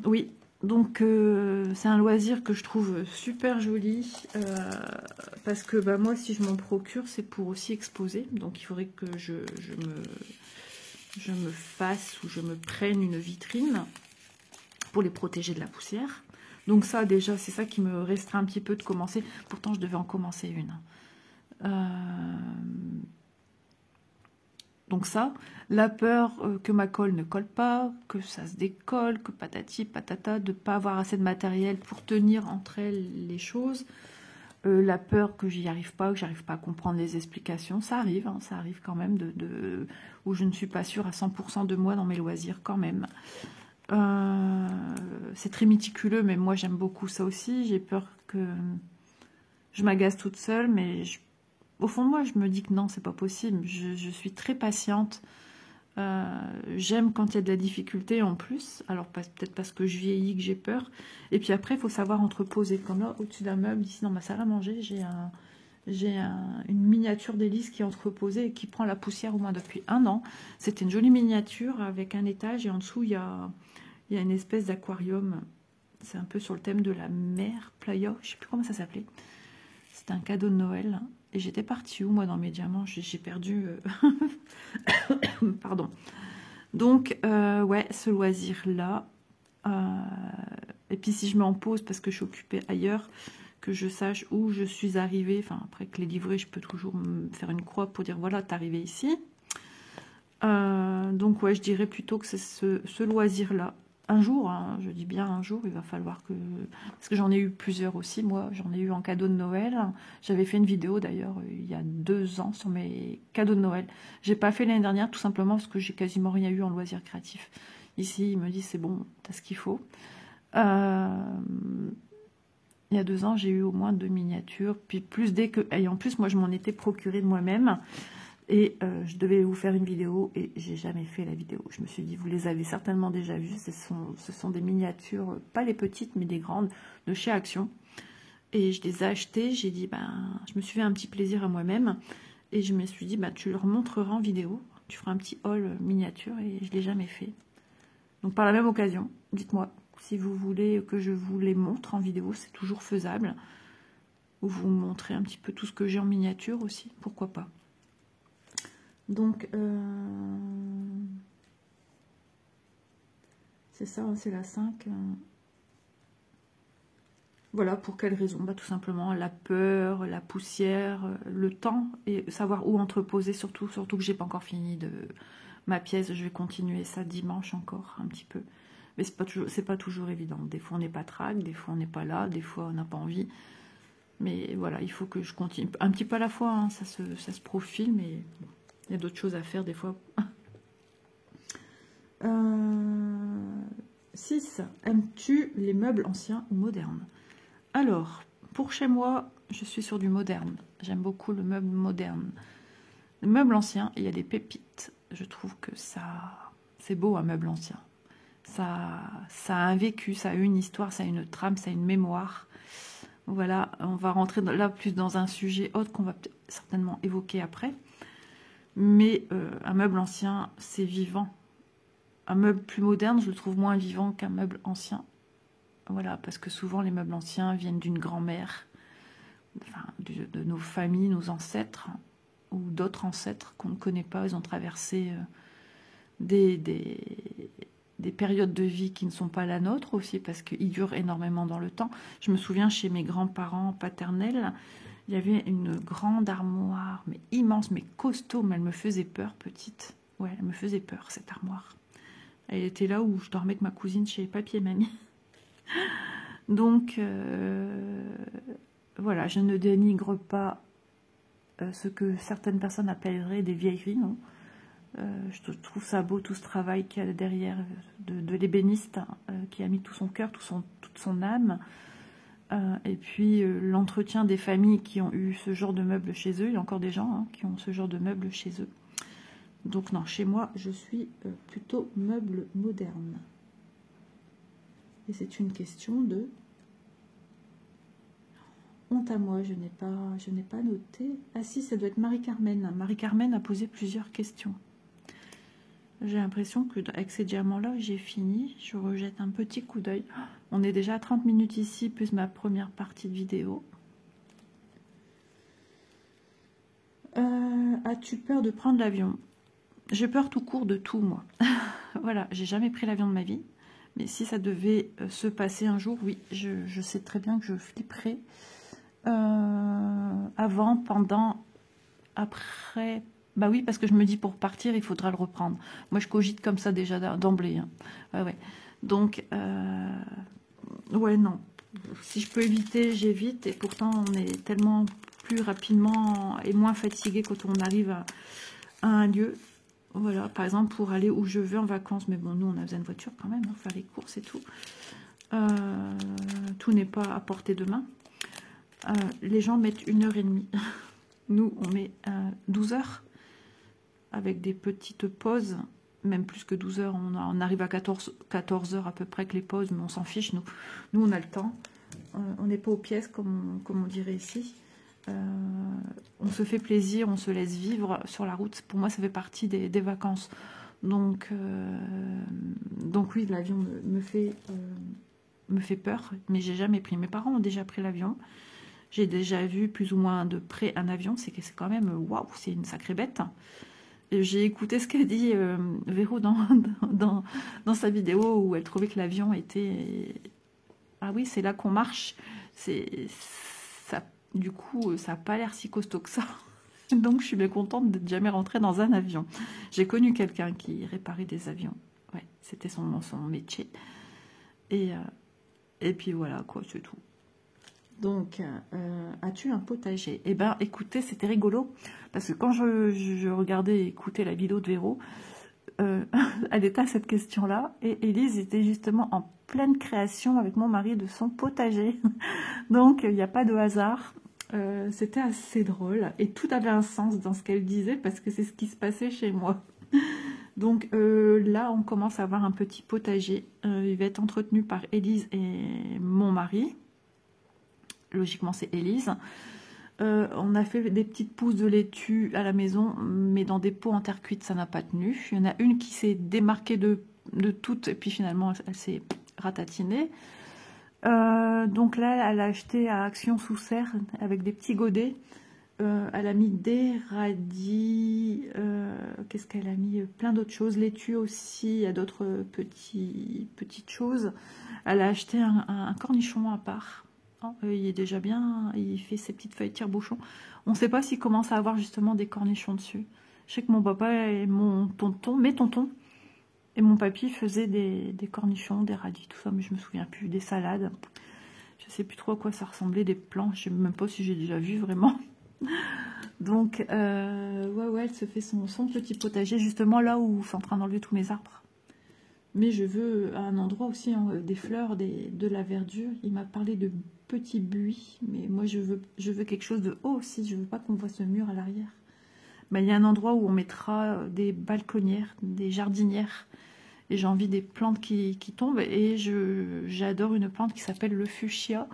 Oui, donc c'est un loisir que je trouve super joli. Parce que bah, moi, si je m'en procure, c'est pour aussi exposer. Donc il faudrait que je me fasse ou je me prenne une vitrine pour les protéger de la poussière. Donc ça, déjà, c'est ça qui me restera un petit peu de commencer. Pourtant, je devais en commencer une. Donc ça, la peur que ma colle ne colle pas, que ça se décolle, que patati patata, de ne pas avoir assez de matériel pour tenir entre elles les choses. La peur que j'y arrive pas, que j'arrive pas à comprendre les explications, ça arrive, hein, ça arrive quand même, où je ne suis pas sûre à 100% de moi dans mes loisirs quand même. C'est très méticuleux, mais moi j'aime beaucoup ça aussi. J'ai peur que je m'agace toute seule, mais au fond de moi je me dis que non, c'est pas possible. Je suis très patiente. J'aime quand il y a de la difficulté en plus. Alors peut-être parce que je vieillis, que j'ai peur. Et puis après, il faut savoir entreposer. Comme là, au-dessus d'un meuble, ici dans ma salle à manger, j'ai une miniature d'hélice qui est entreposée et qui prend la poussière au moins depuis 1 an. C'était une jolie miniature avec un étage et en dessous, il y a une espèce d'aquarium. C'est un peu sur le thème de la mer, playa, je sais plus comment ça s'appelait. C'était un cadeau de Noël. Et j'étais partie où, moi, dans mes diamants? J'ai perdu... Pardon. Donc, ouais, ce loisir-là. Et puis, si je m'en pose parce que je suis occupée ailleurs, que je sache où je suis arrivée. Enfin, après que les livrets, je peux toujours me faire une croix pour dire, voilà, t'es arrivée ici. Donc, ouais, je dirais plutôt que c'est ce loisir-là. Un jour, hein, je dis bien un jour, il va falloir que... Parce que j'en ai eu plusieurs aussi, moi, j'en ai eu en cadeau de Noël. J'avais fait une vidéo d'ailleurs il y a 2 ans sur mes cadeaux de Noël. J'ai pas fait l'année dernière tout simplement parce que j'ai quasiment rien eu en loisir créatif. Ici, il me dit c'est bon, t'as ce qu'il faut. Il y a 2 ans, j'ai eu au moins 2 miniatures. Puis plus et en plus, moi, je m'en étais procuré de moi-même. Et je devais vous faire une vidéo et j'ai jamais fait la vidéo. Je me suis dit, vous les avez certainement déjà vues. Ce sont des miniatures, pas les petites, mais des grandes, de chez Action. Et je les ai achetées. J'ai dit, je me suis fait un petit plaisir à moi-même. Et je me suis dit, tu leur montreras en vidéo. Tu feras un petit haul miniature et je ne l'ai jamais fait. Donc par la même occasion, dites-moi si vous voulez que je vous les montre en vidéo. C'est toujours faisable. Ou vous montrez un petit peu tout ce que j'ai en miniature aussi. Pourquoi pas. Donc, c'est ça, c'est la 5. Voilà, pour quelle raison? Tout simplement la peur, la poussière, le temps et savoir où entreposer, surtout que j'ai pas encore fini de ma pièce. Je vais continuer ça dimanche encore un petit peu. Mais c'est pas toujours évident. Des fois, on n'est pas trac, des fois, on n'est pas là, des fois, on n'a pas envie. Mais voilà, il faut que je continue. Un petit peu à la fois, hein, ça se profile, mais... Bon. Il y a d'autres choses à faire des fois. 6. Aimes-tu les meubles anciens ou modernes? Alors, pour chez moi, je suis sur du moderne. J'aime beaucoup le meuble moderne. Le meuble ancien, il y a des pépites. Je trouve que c'est beau un meuble ancien. Ça a un vécu, ça a une histoire, ça a une trame, ça a une mémoire. Voilà, on va rentrer là plus dans un sujet autre qu'on va certainement évoquer après. Mais un meuble ancien, c'est vivant. Un meuble plus moderne, je le trouve moins vivant qu'un meuble ancien. Voilà, parce que souvent les meubles anciens viennent d'une grand-mère, enfin, de nos familles, nos ancêtres, ou d'autres ancêtres qu'on ne connaît pas. Ils ont traversé des périodes de vie qui ne sont pas la nôtre aussi, parce qu'ils durent énormément dans le temps. Je me souviens chez mes grands-parents paternels, il y avait une grande armoire, mais immense, mais costaud, mais elle me faisait peur, petite. Ouais, elle me faisait peur, cette armoire. Elle était là où je dormais avec ma cousine chez Papy et Mamie. Donc, voilà, je ne dénigre pas ce que certaines personnes appelleraient des vieilleries, non. Je trouve ça beau, tout ce travail qu'il y a derrière de l'ébéniste, qui a mis tout son cœur, toute son âme. Et puis l'entretien des familles qui ont eu ce genre de meubles chez eux. Il y a encore des gens qui ont ce genre de meubles chez eux. Donc non, chez moi, je suis plutôt meuble moderne. Et c'est une question de... Honte à moi, je n'ai pas noté. Ah si, ça doit être Marie-Carmen. Marie-Carmen a posé plusieurs questions. J'ai l'impression qu'avec ces diamants-là, j'ai fini. Je rejette un petit coup d'œil. On est déjà à 30 minutes ici, plus ma première partie de vidéo. As-tu peur de prendre l'avion? J'ai peur tout court de tout, moi. Voilà, j'ai jamais pris l'avion de ma vie. Mais si ça devait se passer un jour, oui, je sais très bien que je flipperais. Avant, pendant, après... Bah oui, parce que je me dis pour partir, il faudra le reprendre. Moi, je cogite comme ça déjà d'emblée. Hein. Ouais. Donc, ouais, non. Si je peux éviter, j'évite. Et pourtant, on est tellement plus rapidement et moins fatigué quand on arrive à un lieu. Voilà, par exemple, pour aller où je veux en vacances. Mais bon, nous, on a besoin de voiture quand même, hein, faire les courses et tout. Tout n'est pas à portée de main. Les gens mettent 1h30. Nous, on met 12 heures. Avec des petites pauses, même plus que 12 heures, on arrive à 14 heures à peu près que les pauses, mais on s'en fiche, nous on a le temps, on n'est pas aux pièces comme on dirait ici, on se fait plaisir, on se laisse vivre sur la route. Pour moi ça fait partie des vacances, donc oui, l'avion me fait peur, mais j'ai jamais pris. Mes parents ont déjà pris l'avion, j'ai déjà vu plus ou moins de près un avion, c'est quand même, waouh, c'est une sacrée bête. J'ai écouté ce qu'a dit Véro dans sa vidéo où elle trouvait que l'avion était... Ah oui, c'est là qu'on marche. Du coup, ça n'a pas l'air si costaud que ça. Donc, je suis bien contente d'être jamais rentrée dans un avion. J'ai connu quelqu'un qui réparait des avions. Ouais, c'était son métier. Et puis voilà, quoi, c'est tout. Donc, as-tu un potager? Eh bien, écoutez, c'était rigolo. Parce que quand je regardais et écoutais la vidéo de Véro, elle était à cette question-là. Et Élise était justement en pleine création avec mon mari de son potager. Donc, il n'y a pas de hasard. C'était assez drôle. Et tout avait un sens dans ce qu'elle disait parce que c'est ce qui se passait chez moi. Donc là, on commence à avoir un petit potager. Il va être entretenu par Élise et mon mari. Logiquement, c'est Élise. On a fait des petites pousses de laitue à la maison, mais dans des pots en terre cuite, ça n'a pas tenu. Il y en a une qui s'est démarquée de toutes, et puis finalement, elle s'est ratatinée. Donc là, elle a acheté à Action sous serre avec des petits godets. Elle a mis des radis, qu'est-ce qu'elle a mis? Plein d'autres choses, laitue aussi, il y a d'autres petites choses. Elle a acheté un cornichon à part. Il est déjà bien, il fait ses petites feuilles tire-bouchon. On ne sait pas s'il commence à avoir justement des cornichons dessus. Je sais que mon papa et mes tontons et mon papy faisaient des cornichons, des radis, tout ça, mais je me souviens plus, des salades. Je sais plus trop à quoi ça ressemblait, des plants, je sais même pas si j'ai déjà vu vraiment. Donc, ouais, elle se fait son petit potager, justement là où je suis en train d'enlever tous mes arbres. Mais je veux à un endroit aussi, hein, des fleurs, de la verdure. Il m'a parlé de petits buis, mais moi je veux quelque chose de haut aussi. Je veux pas qu'on voit ce mur à l'arrière. Il y a un endroit où on mettra des balconnières, des jardinières. Et j'ai envie des plantes qui tombent. Et j'adore une plante qui s'appelle le fuchsia.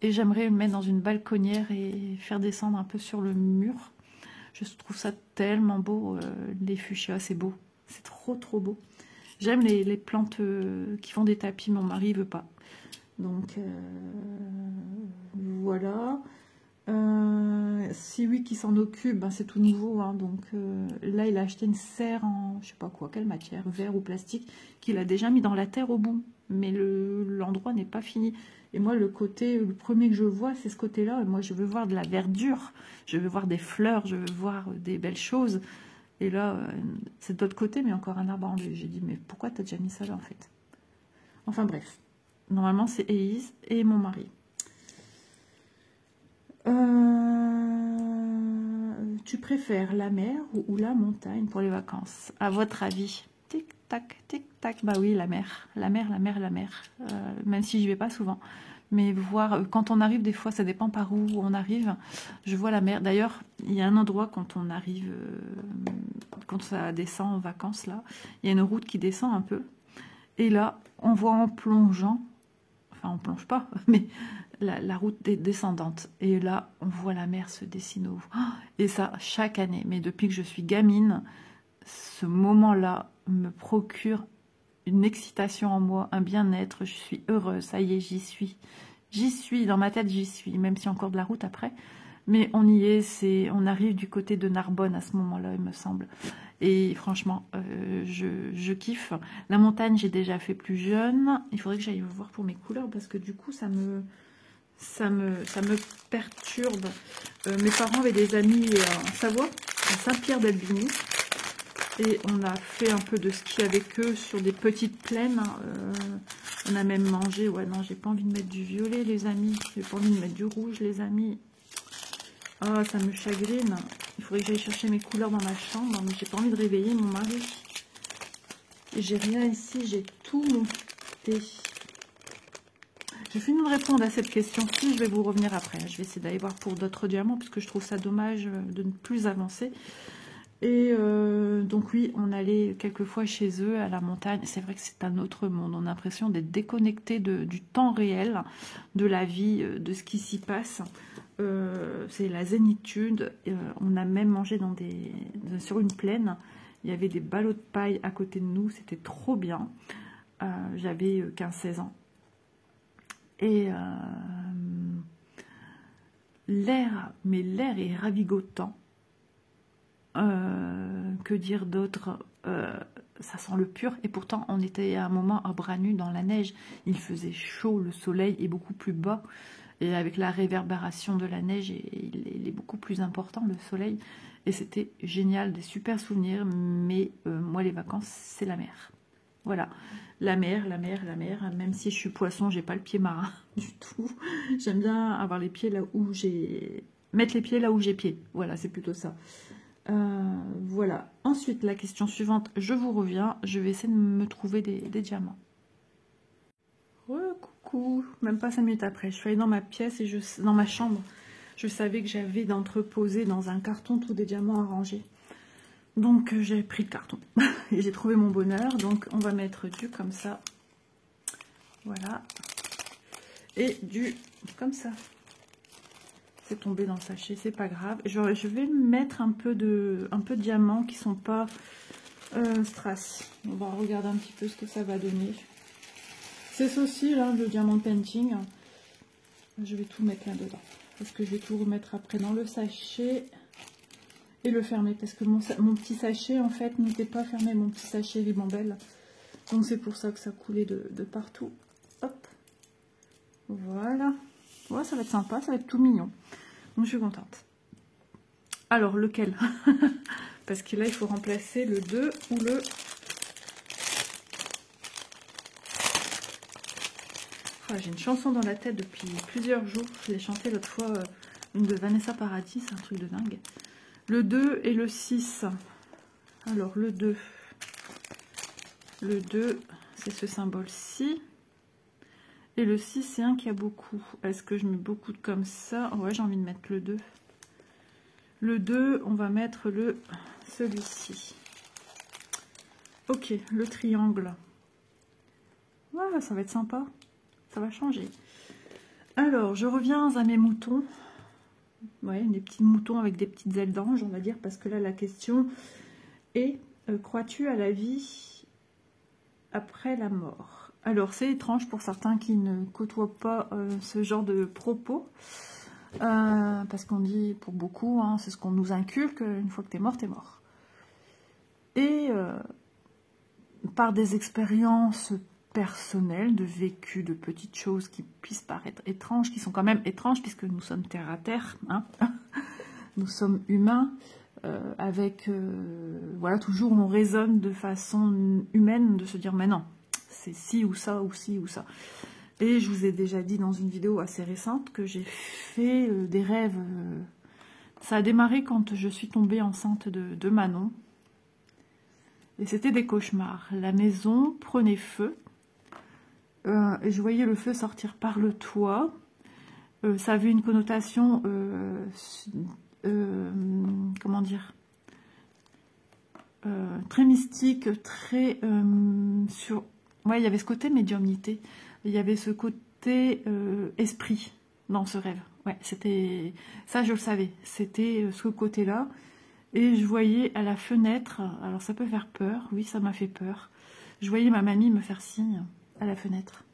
Et j'aimerais le mettre dans une balconnière et faire descendre un peu sur le mur. Je trouve ça tellement beau, les fuchsias, c'est beau. C'est trop, trop beau. J'aime les plantes qui font des tapis, mon mari ne veut pas. Donc, voilà. Si oui, qui s'en occupe, ben, c'est tout nouveau. Hein, donc là, il a acheté une serre en, je sais pas quoi, quelle matière, verre ou plastique, qu'il a déjà mis dans la terre au bout. Mais l'endroit n'est pas fini. Et moi, le premier que je vois, c'est ce côté-là. Et moi, je veux voir de la verdure, je veux voir des fleurs, je veux voir des belles choses. Et là, c'est de l'autre côté, mais encore un arbre en enlever. J'ai dit, mais pourquoi t'as déjà mis ça là, en fait? Enfin bref. Normalement, c'est Élise et mon mari. Tu préfères la mer ou la montagne pour les vacances? À votre avis? Tic tac, tic tac. Bah oui, la mer, la mer, la mer, la mer. Même si j'y vais pas souvent, mais voir quand on arrive, des fois, ça dépend par où on arrive. Je vois la mer. D'ailleurs, il y a un endroit quand on arrive, quand ça descend en vacances là, il y a une route qui descend un peu, et là, on voit en plongeant. Enfin, on plonge pas, mais la route est descendante. Et là, on voit la mer se dessiner. Et ça, chaque année. Mais depuis que je suis gamine, ce moment-là me procure une excitation en moi, un bien-être. Je suis heureuse. Ça y est, j'y suis. J'y suis. Dans ma tête, j'y suis. Même si encore de la route après. Mais on y est. On arrive du côté de Narbonne à ce moment-là, il me semble. Et franchement, je kiffe. La montagne, j'ai déjà fait plus jeune. Il faudrait que j'aille voir pour mes couleurs parce que du coup, ça me perturbe. Mes parents avaient des amis en Savoie, à Saint-Pierre-d'Albigny. Et on a fait un peu de ski avec eux sur des petites plaines. On a même mangé. Ouais, non, j'ai pas envie de mettre du violet, les amis. J'ai pas envie de mettre du rouge, les amis. Ah, ça me chagrine. Il faudrait que j'aille chercher mes couleurs dans ma chambre, mais j'ai pas envie de réveiller mon mari. Et j'ai rien ici, j'ai tout monté. Je finis de répondre à cette question. Si, je vais vous revenir après. Je vais essayer d'aller voir pour d'autres diamants, puisque je trouve ça dommage de ne plus avancer. Et donc oui, on allait quelquefois chez eux à la montagne. C'est vrai que c'est un autre monde. On a l'impression d'être déconnecté du temps réel, de la vie, de ce qui s'y passe. C'est la zénitude. On a même mangé sur une plaine. Il y avait des ballots de paille à côté de nous. C'était trop bien. J'avais 15-16 ans. Et l'air est ravigotant. Que dire d'autre? Ça sent le pur. Et pourtant, on était à un moment à bras nus dans la neige. Il faisait chaud, le soleil est beaucoup plus bas. Et avec la réverbération de la neige, il est beaucoup plus important, le soleil. Et c'était génial, des super souvenirs. Mais moi, les vacances, c'est la mer. Voilà, la mer, la mer, la mer. Même si je suis poisson, j'ai pas le pied marin du tout. J'aime bien avoir les pieds là où j'ai... Mettre les pieds là où j'ai pied. Voilà, c'est plutôt ça. Voilà. Ensuite, la question suivante, je vous reviens. Je vais essayer de me trouver des diamants. Coucou. Même pas 5 minutes après. Je suis allée dans ma pièce et dans ma chambre. Je savais que j'avais d'entreposer dans un carton tous des diamants à ranger. Donc, j'ai pris le carton. Et j'ai trouvé mon bonheur. Donc, on va mettre du comme ça. Voilà. Et du comme ça. C'est tombé dans le sachet, c'est pas grave. Je vais mettre un peu de diamants qui sont pas strass. On va regarder un petit peu ce que ça va donner. C'est ceci là, le diamant painting. Je vais tout mettre là-dedans. Parce que je vais tout remettre après dans le sachet. Et le fermer. Parce que mon petit sachet, en fait, n'était pas fermé. Mon petit sachet ribambelle. Donc c'est pour ça que ça coulait de partout. Hop. Voilà. Ouais, ça va être sympa, ça va être tout mignon. Donc je suis contente. Alors, lequel? Parce que là, il faut remplacer le 2 ou le... Oh, j'ai une chanson dans la tête depuis plusieurs jours. Je l'ai chantée l'autre fois, une de Vanessa Paradis, c'est un truc de dingue. Le 2 et le 6. Alors, le 2. Le 2, c'est ce symbole-ci. Et le 6, c'est un qui a beaucoup. Est-ce que je mets beaucoup de comme ça? Ouais, j'ai envie de mettre le 2. Le 2, on va mettre celui-ci. Ok, le triangle. Ouais, ça va être sympa. Ça va changer. Alors, je reviens à mes moutons. Ouais, des petits moutons avec des petites ailes d'ange, on va dire. Parce que là, la question est, crois-tu à la vie après la mort? Alors, c'est étrange pour certains qui ne côtoient pas ce genre de propos. parce qu'on dit, pour beaucoup, hein, c'est ce qu'on nous inculque, une fois que t'es mort, t'es mort. Et par des expériences personnelles, de vécu, de petites choses qui puissent paraître étranges, qui sont quand même étranges, puisque nous sommes terre à terre, hein, nous sommes humains, avec, voilà, toujours on raisonne de façon humaine, de se dire, mais non, c'est ci ou ça, ou ci ou ça. Et je vous ai déjà dit dans une vidéo assez récente que j'ai fait des rêves. Ça a démarré quand je suis tombée enceinte de Manon. Et c'était des cauchemars. La maison prenait feu. Et je voyais le feu sortir par le toit. Ça avait une connotation... comment dire, très mystique, très... ouais, il y avait ce côté médiumnité. Il y avait ce côté esprit dans ce rêve. Ouais, c'était ça, je le savais. C'était ce côté-là. Et je voyais à la fenêtre, alors ça peut faire peur, oui, ça m'a fait peur. Je voyais ma mamie me faire signe à la fenêtre.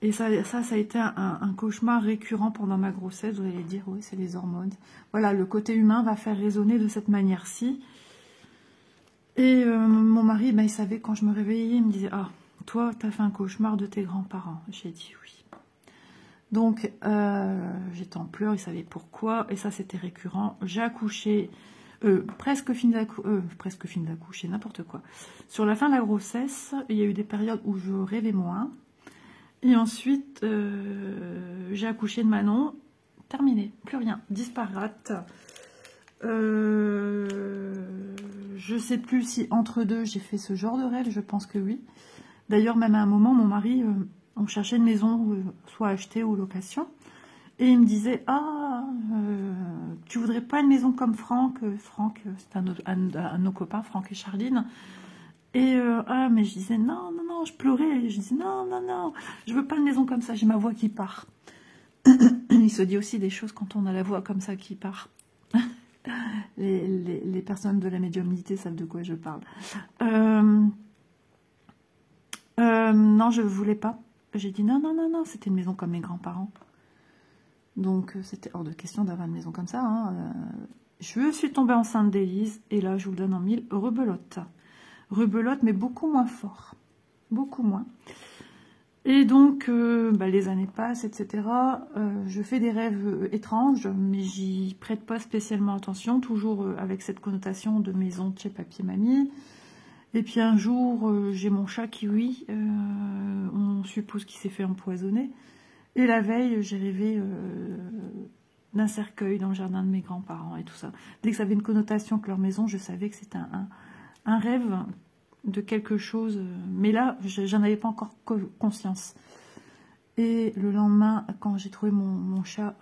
Et ça a été un cauchemar récurrent pendant ma grossesse. Vous allez dire, oui, c'est les hormones. Voilà, le côté humain va faire résonner de cette manière-ci. Et mon mari, ben, il savait quand je me réveillais, il me disait, ah, toi, t'as fait un cauchemar de tes grands-parents. J'ai dit oui. Donc, j'étais en pleurs, il savait pourquoi, et ça, c'était récurrent. J'ai accouché, presque fini d'accoucher, n'importe quoi. Sur la fin de la grossesse, il y a eu des périodes où je rêvais moins. Et ensuite, j'ai accouché de Manon, terminé, plus rien, disparate. Je sais plus si entre deux, j'ai fait ce genre de rêve, je pense que oui. D'ailleurs, même à un moment, mon mari, on cherchait une maison, soit achetée ou location. Et il me disait, ah, tu voudrais pas une maison comme Franck? Franck, c'est un de nos copains, Franck et Charline. Et ah, mais je disais, non, non, non, je pleurais. Et je disais, non, non, non, je veux pas une maison comme ça, j'ai ma voix qui part. Il se dit aussi des choses quand on a la voix comme ça qui part. Les personnes de la médiumnité savent de quoi je parle. Non, je voulais pas. J'ai dit non, non, non, non, c'était une maison comme mes grands-parents. Donc, c'était hors de question d'avoir une maison comme ça. Hein. Je suis tombée enceinte d'Élise, et là, je vous le donne en mille, rebelote. Rebelote, mais beaucoup moins fort. Beaucoup moins. Et donc, bah, les années passent, etc. Je fais des rêves étranges, mais j'y prête pas spécialement attention, toujours avec cette connotation de maison de chez papy mamie. Et puis un jour, j'ai mon chat kiwi, on suppose qu'il s'est fait empoisonner. Et la veille, j'ai rêvé d'un cercueil dans le jardin de mes grands-parents et tout ça. Dès que ça avait une connotation que leur maison, je savais que c'était un rêve de quelque chose. Mais là, j'en avais pas encore conscience. Et le lendemain, quand j'ai trouvé mon chat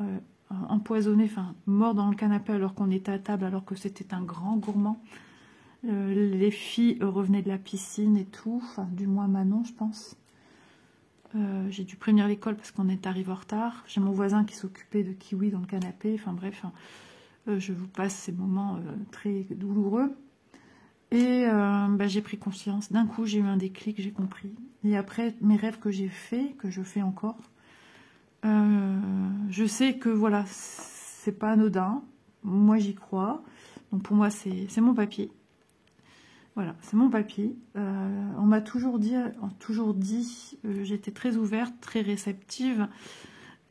empoisonné, enfin mort dans le canapé alors qu'on était à table, alors que c'était un grand gourmand, les filles revenaient de la piscine et tout, enfin du moins Manon, je pense. J'ai dû prévenir l'école parce qu'on est arrivé en retard. J'ai mon voisin qui s'occupait de kiwi dans le canapé. Enfin bref, je vous passe ces moments très douloureux. Et bah, j'ai pris conscience. D'un coup, j'ai eu un déclic, j'ai compris. Et après, mes rêves que j'ai faits, que je fais encore, je sais que voilà, c'est pas anodin. Moi, j'y crois. Donc pour moi, c'est mon papier. Voilà, c'est mon papy. On m'a toujours dit, j'étais très ouverte, très réceptive,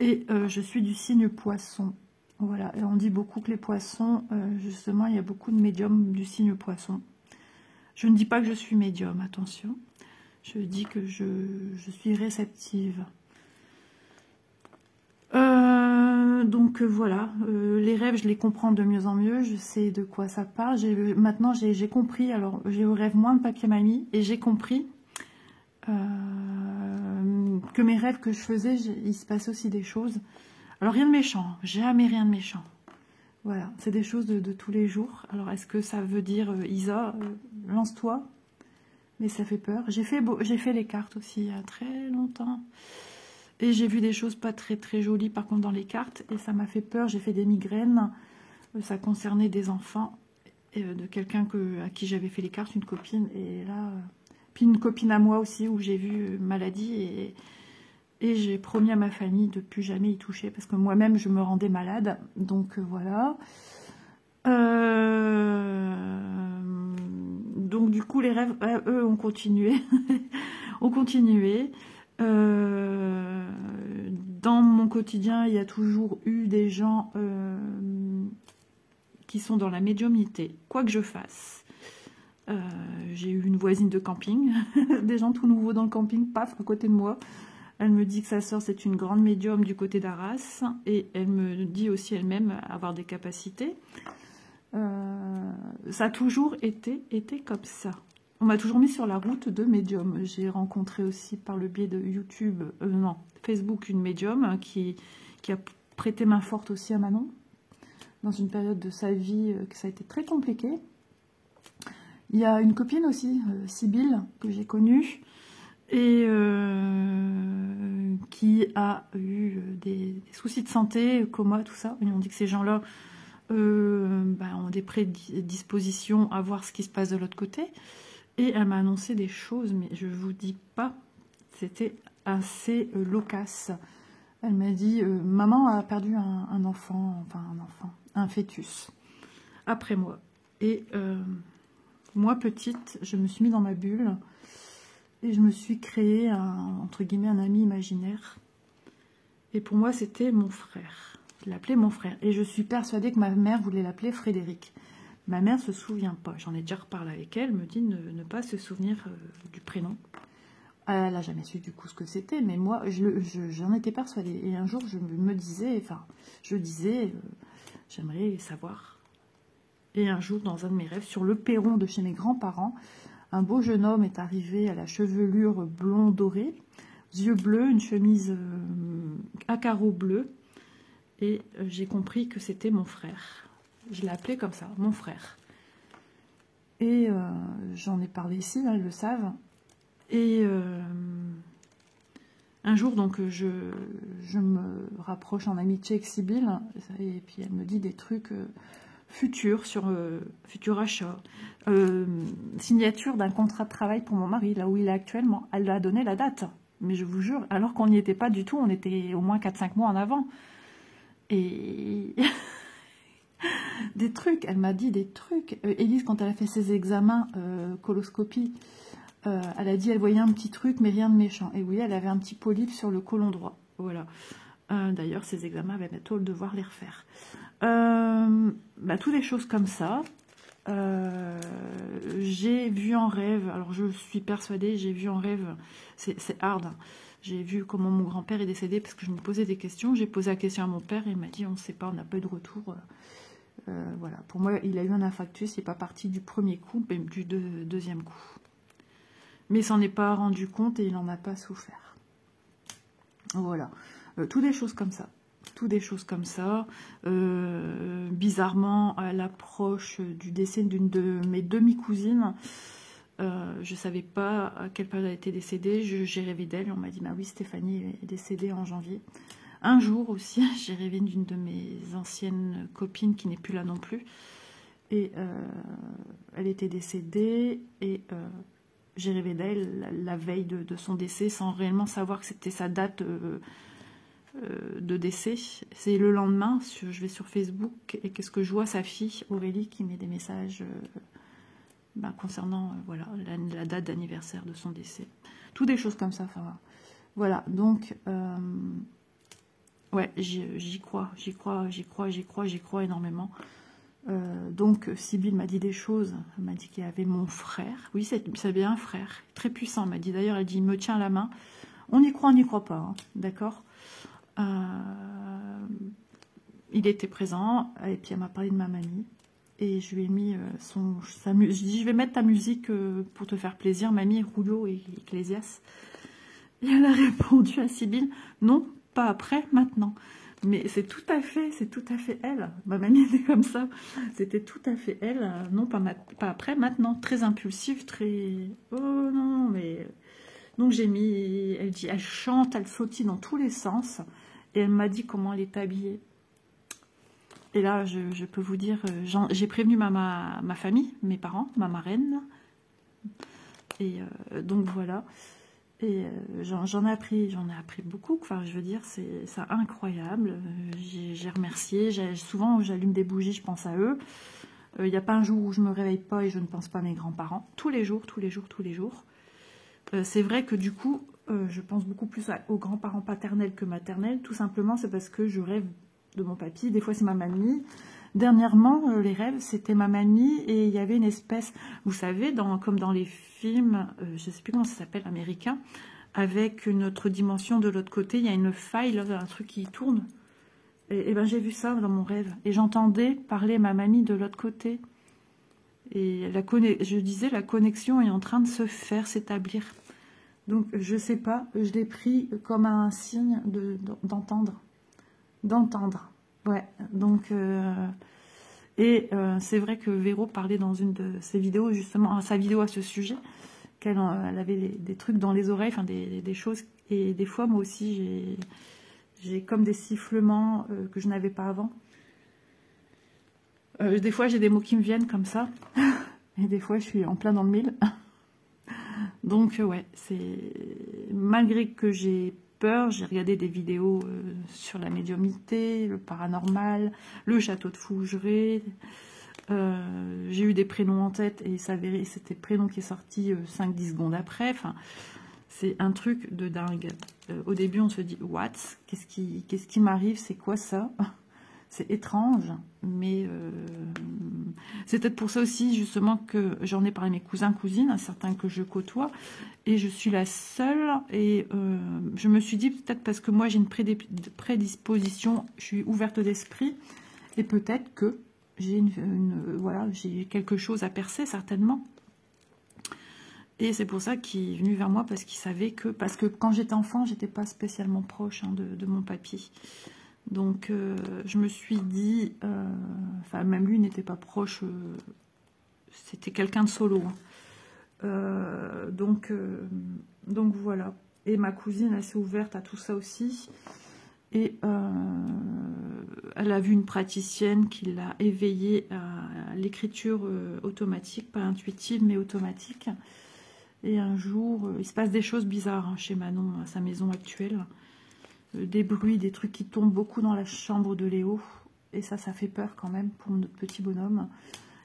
et je suis du signe poisson. Voilà, et on dit beaucoup que les poissons, justement, il y a beaucoup de médiums du signe poisson. Je ne dis pas que je suis médium, attention. Je dis que je suis réceptive. Donc voilà, les rêves, je les comprends de mieux en mieux, je sais de quoi ça parle. Maintenant, j'ai compris, alors j'ai au rêve moins de papier mamie, et j'ai compris que mes rêves que je faisais, il se passait aussi des choses. Alors rien de méchant, jamais rien de méchant. Voilà, c'est des choses de tous les jours. Alors est-ce que ça veut dire, Isa, lance-toi? Mais ça fait peur. J'ai fait les cartes aussi il y a très longtemps. Et j'ai vu des choses pas très très jolies par contre dans les cartes. Et ça m'a fait peur, j'ai fait des migraines. Ça concernait des enfants. De quelqu'un à qui j'avais fait les cartes, une copine. Et là, puis une copine à moi aussi où j'ai vu maladie. Et j'ai promis à ma famille de plus jamais y toucher, parce que moi-même, je me rendais malade. Donc, voilà. Donc, du coup, les rêves, eux, ont continué. ont continué. Dans mon quotidien, il y a toujours eu des gens qui sont dans la médiumnité, quoi que je fasse. J'ai eu une voisine de camping, des gens tout nouveaux dans le camping, paf, à côté de moi. Elle me dit que sa sœur, c'est une grande médium du côté d'Arras, et elle me dit aussi elle-même avoir des capacités. Ça a toujours été comme ça. On m'a toujours mis sur la route de médium. J'ai rencontré aussi par le biais de YouTube, non, Facebook, une médium qui a prêté main forte aussi à Manon, dans une période de sa vie que ça a été très compliqué. Il y a une copine aussi, Sybille, que j'ai connue, et qui a eu des soucis de santé, coma, tout ça. Ils m'ont dit que ces gens-là ont des prédispositions à voir ce qui se passe de l'autre côté. Et elle m'a annoncé des choses, mais je vous dis pas, c'était assez loquace. Elle m'a dit, maman a perdu un enfant, un fœtus, après moi. Et moi, petite, je me suis mis dans ma bulle et je me suis créé, entre guillemets, un ami imaginaire. Et pour moi, c'était mon frère. Je l'appelais mon frère. Et je suis persuadée que ma mère voulait l'appeler Frédéric. Ma mère ne se souvient pas. J'en ai déjà reparlé avec elle. Elle me dit ne pas se souvenir du prénom. Elle n'a jamais su du coup ce que c'était. Mais moi, j'en étais persuadée. Et un jour, je disais, j'aimerais savoir. Et un jour, dans un de mes rêves, sur le perron de chez mes grands-parents, un beau jeune homme est arrivé à la chevelure blond dorée, yeux bleus, une chemise à carreaux bleus. Et j'ai compris que c'était mon frère. Je l'ai appelé comme ça, mon frère. Et j'en ai parlé ici, là, ils le savent. Et un jour, donc, je me rapproche en amitié avec Sybille, et puis elle me dit des trucs futurs sur futur achat, signature d'un contrat de travail pour mon mari, là où il est actuellement. Elle a donné la date, mais je vous jure, alors qu'on n'y était pas du tout, on était au moins 4-5 mois en avant. Et des trucs, elle m'a dit des trucs. Élise, quand elle a fait ses examens coloscopie, elle a dit elle voyait un petit truc, mais rien de méchant. Et oui, elle avait un petit polype sur le côlon droit. Voilà. D'ailleurs, ses examens avaient bientôt le devoir les refaire. Toutes des choses comme ça. J'ai vu en rêve, alors je suis persuadée, j'ai vu en rêve, c'est hard, hein. J'ai vu comment mon grand-père est décédé parce que je me posais des questions. J'ai posé la question à mon père et il m'a dit on ne sait pas, on n'a pas eu de retour. Voilà. Pour moi, il a eu un infarctus, il n'est pas parti du premier coup, mais du deuxième coup. Mais il s'en est pas rendu compte et il n'en a pas souffert. Voilà. Tout des choses comme ça. Tout des choses comme ça. Bizarrement, à l'approche du décès d'une de mes demi-cousines, je ne savais pas à quelle période elle était décédée. J'ai rêvé d'elle et on m'a dit bah oui, Stéphanie est décédée en janvier. Un jour aussi, j'ai rêvé d'une de mes anciennes copines qui n'est plus là non plus. Et elle était décédée et j'ai rêvé d'elle la veille de son décès sans réellement savoir que c'était sa date de décès. C'est le lendemain, je vais sur Facebook et qu'est-ce que je vois, sa fille Aurélie qui met des messages concernant voilà, la date d'anniversaire de son décès. Tout des choses comme ça. Enfin, voilà, donc ouais, j'y crois énormément. Donc Sybille m'a dit des choses, elle m'a dit qu'il y avait mon frère, oui c'est bien un frère, très puissant, elle m'a dit d'ailleurs, elle dit il me tient la main, on y croit, on n'y croit pas, hein, d'accord. Il était présent, et puis elle m'a parlé de ma mamie, et je lui ai mis sa musique, je dis je vais mettre ta musique pour te faire plaisir, mamie, Rouleau et Ecclésias, et elle a répondu à Sybille, non, pas après, maintenant. Mais c'est tout à fait elle. Ma mamie était comme ça. C'était tout à fait elle. Non, pas après, maintenant. Très impulsive, très... Oh non, mais... Donc j'ai mis... Elle dit, elle chante, elle sautille dans tous les sens. Et elle m'a dit comment elle est habillée. Et là, je peux vous dire... J'ai prévenu ma famille, mes parents, ma marraine. Et donc voilà. Et j'en ai appris beaucoup. Enfin, je veux dire, c'est incroyable. J'ai remercié. Souvent, j'allume des bougies, je pense à eux. Il n'y a pas un jour où je me réveille pas et je ne pense pas à mes grands-parents. Tous les jours, tous les jours, tous les jours. C'est vrai que du coup, je pense beaucoup plus aux grands-parents paternels que maternels. Tout simplement, c'est parce que je rêve de mon papy. Des fois, c'est ma mamie. Dernièrement, les rêves, c'était ma mamie et il y avait une espèce, vous savez, comme dans les films, je ne sais plus comment ça s'appelle, américain, avec une autre dimension de l'autre côté, il y a une faille, là, un truc qui tourne. Et ben j'ai vu ça dans mon rêve. Et j'entendais parler ma mamie de l'autre côté. Et je disais, la connexion est en train de se faire, s'établir. Donc, je sais pas, je l'ai pris comme un signe d'entendre. D'entendre. Ouais, donc... c'est vrai que Véro parlait dans une de ses vidéos, justement, sa vidéo à ce sujet, qu'elle avait des trucs dans les oreilles, enfin des choses. Et des fois, moi aussi, j'ai comme des sifflements que je n'avais pas avant. Des fois, j'ai des mots qui me viennent comme ça. Et des fois, je suis en plein dans le mille. Donc, ouais, malgré que j'ai peur, j'ai regardé des vidéos sur la médiumnité, le paranormal, le château de Fougeray. J'ai eu des prénoms en tête et c'était le prénom qui est sorti 5-10 secondes après. Enfin, c'est un truc de dingue. Au début, on se dit, what? Qu'est-ce qui m'arrive? C'est quoi ça? C'est étrange, mais c'est peut-être pour ça aussi, justement, que j'en ai parlé à mes cousins, cousines, certains que je côtoie, et je suis la seule, et je me suis dit, peut-être parce que moi, j'ai une prédisposition, je suis ouverte d'esprit, et peut-être que j'ai voilà, j'ai quelque chose à percer, certainement. Et c'est pour ça qu'il est venu vers moi, parce qu'il savait que... Parce que quand j'étais enfant, j'étais pas spécialement proche de mon papy. Donc, je me suis dit, enfin, même lui n'était pas proche, c'était quelqu'un de solo. Hein. Donc voilà. Et ma cousine, elle s'est ouverte à tout ça aussi. Et elle a vu une praticienne qui l'a éveillée à l'écriture automatique, pas intuitive, mais automatique. Et un jour, il se passe des choses bizarres hein, chez Manon, à sa maison actuelle. Des bruits, des trucs qui tombent beaucoup dans la chambre de Léo. Et ça fait peur quand même pour notre petit bonhomme.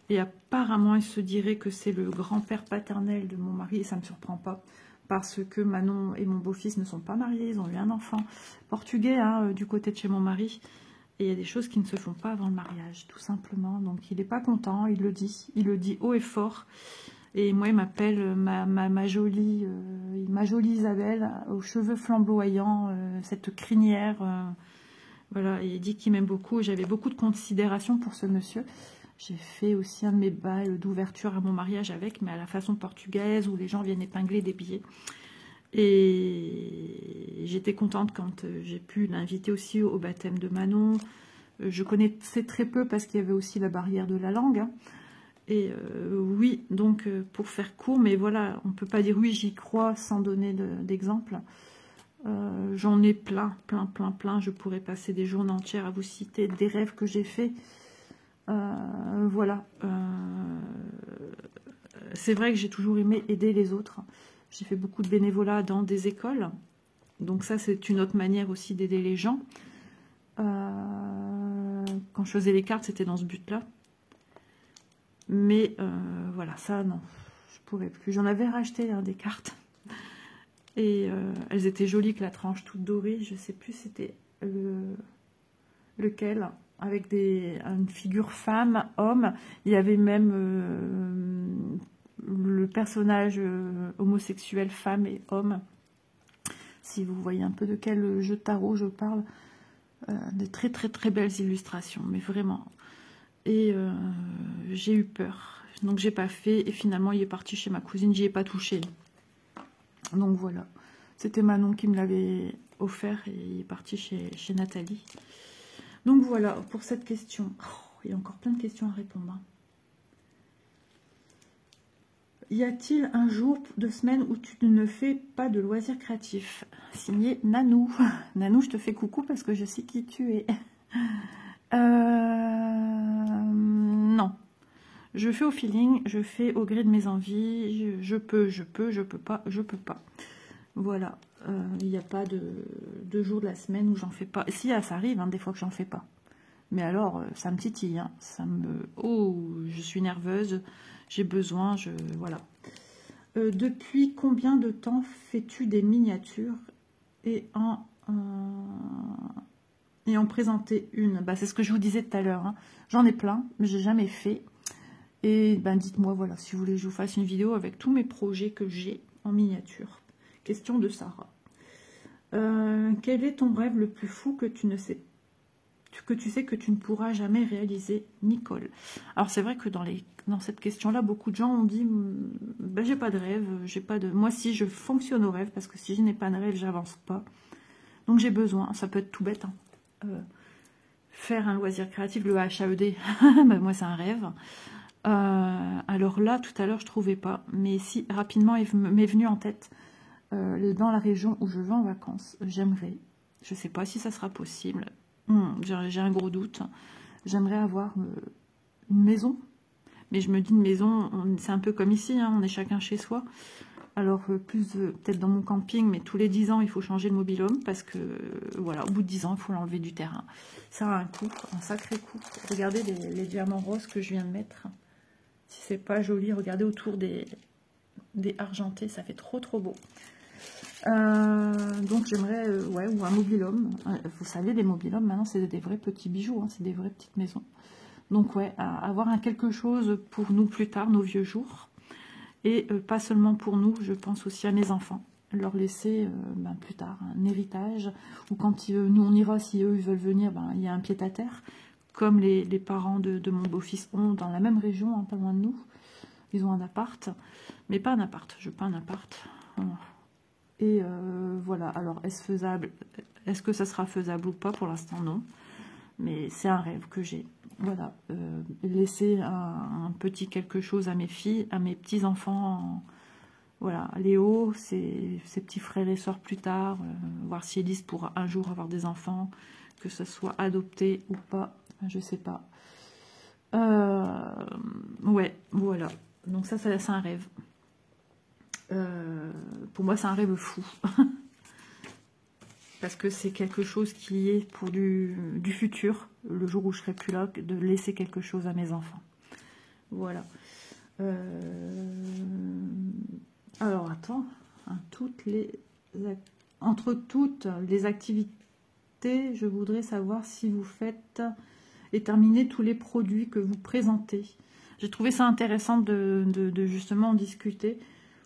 Et apparemment, il se dirait que c'est le grand-père paternel de mon mari. Et ça ne me surprend pas. Parce que Manon et mon beau-fils ne sont pas mariés. Ils ont eu un enfant portugais hein, du côté de chez mon mari. Et il y a des choses qui ne se font pas avant le mariage, tout simplement. Donc il n'est pas content, il le dit. Il le dit haut et fort. Et moi, il m'appelle ma jolie Isabelle, aux cheveux flamboyants, cette crinière. Voilà, et il dit qu'il m'aime beaucoup. J'avais beaucoup de considération pour ce monsieur. J'ai fait aussi un de mes balles d'ouverture à mon mariage avec, mais à la façon portugaise, où les gens viennent épingler des billets. Et j'étais contente quand j'ai pu l'inviter aussi au baptême de Manon. Je connaissais très peu parce qu'il y avait aussi la barrière de la langue. Hein. Et oui, donc pour faire court, mais voilà, on ne peut pas dire oui, j'y crois sans donner d'exemple. J'en ai plein. Je pourrais passer des journées entières à vous citer des rêves que j'ai faits. Voilà. C'est vrai que j'ai toujours aimé aider les autres. J'ai fait beaucoup de bénévolat dans des écoles. Donc ça, c'est une autre manière aussi d'aider les gens. Quand je faisais les cartes, c'était dans ce but-là. Mais voilà, ça, non, je pouvais plus. J'en avais racheté hein, des cartes. Et elles étaient jolies, que la tranche toute dorée. Je sais plus c'était lequel. Avec une figure femme, homme. Il y avait même le personnage homosexuel, femme et homme. Si vous voyez un peu de quel jeu de tarot je parle. De très très belles illustrations, mais vraiment... Et j'ai eu peur. Donc j'ai pas fait. Et finalement, il est parti chez ma cousine. J'y ai pas touché. Donc voilà. C'était Manon qui me l'avait offert. Et il est parti chez Nathalie. Donc voilà pour cette question. Oh, il y a encore plein de questions à répondre. Hein. Y a-t-il un jour de semaine où tu ne fais pas de loisirs créatifs? Signé Nanou. Nanou, je te fais coucou parce que je sais qui tu es. Non. Je fais au feeling, je fais au gré de mes envies. Je peux pas. Voilà, il n'y a pas de jour de la semaine où j'en fais pas. Si, ça arrive, hein, des fois que j'en fais pas. Mais alors, ça me titille, hein, ça me... Oh, je suis nerveuse, j'ai besoin, voilà. Depuis combien de temps fais-tu des miniatures et en présenter une? Bah, c'est ce que je vous disais tout à l'heure, hein. J'en ai plein, mais j'ai jamais fait. Et ben, dites-moi, voilà, si vous voulez que je vous fasse une vidéo avec tous mes projets que j'ai en miniature. Question de Sarah. Quel est ton rêve le plus fou que tu sais que tu ne pourras jamais réaliser, Nicole? Alors c'est vrai que dans cette question-là, beaucoup de gens ont dit ben, j'ai pas de rêve, j'ai pas de. Moi, si je fonctionne au rêve, parce que si je n'ai pas de rêve, j'avance pas. Donc j'ai besoin, ça peut être tout bête, hein. Faire un loisir créatif, le HAED, ben, moi c'est un rêve. Alors là, tout à l'heure, je trouvais pas, mais si rapidement il m'est venu en tête. Dans la région où je vais en vacances, j'aimerais, je sais pas si ça sera possible, j'ai un gros doute, j'aimerais avoir une maison, mais je me dis une maison, c'est un peu comme ici, hein, on est chacun chez soi, alors plus peut-être dans mon camping, mais tous les 10 ans il faut changer le mobil-home, parce que voilà, au bout de 10 ans il faut l'enlever du terrain, ça a un coût, un sacré coût. Regardez les diamants roses que je viens de mettre, si c'est pas joli, regardez autour des argentés, ça fait trop beau. Donc j'aimerais, ouais, ou un mobil-home. Vous savez, les mobil-homes, maintenant, c'est des vrais petits bijoux, hein, c'est des vraies petites maisons. Donc ouais, avoir quelque chose pour nous plus tard, nos vieux jours. Et pas seulement pour nous, je pense aussi à mes enfants. Leur laisser ben, plus tard un héritage. Ou quand nous on ira, si eux ils veulent venir, ben, il y a un pied-à-terre. Comme les parents de mon beau-fils ont dans la même région, hein, pas loin de nous. Ils ont un appart. Mais pas un appart, je veux pas un appart. Et voilà, alors est-ce faisable? Est-ce que ça sera faisable ou pas? Pour l'instant, non. Mais c'est un rêve que j'ai. Voilà, laisser un petit quelque chose à mes filles, à mes petits-enfants. Voilà, Léo, ses petits frères et sœurs plus tard. Voir si Elise pourra un jour avoir des enfants. Que ce soit adopté ou pas, je sais pas. Ouais, voilà. Donc ça c'est un rêve. Pour moi, c'est un rêve fou. Parce que c'est quelque chose qui est pour du futur, le jour où je serai plus là, de laisser quelque chose à mes enfants. Voilà. Alors, attends. Hein, entre toutes les activités, je voudrais savoir si vous faites et terminez tous les produits que vous présentez. J'ai trouvé ça intéressant de justement en discuter.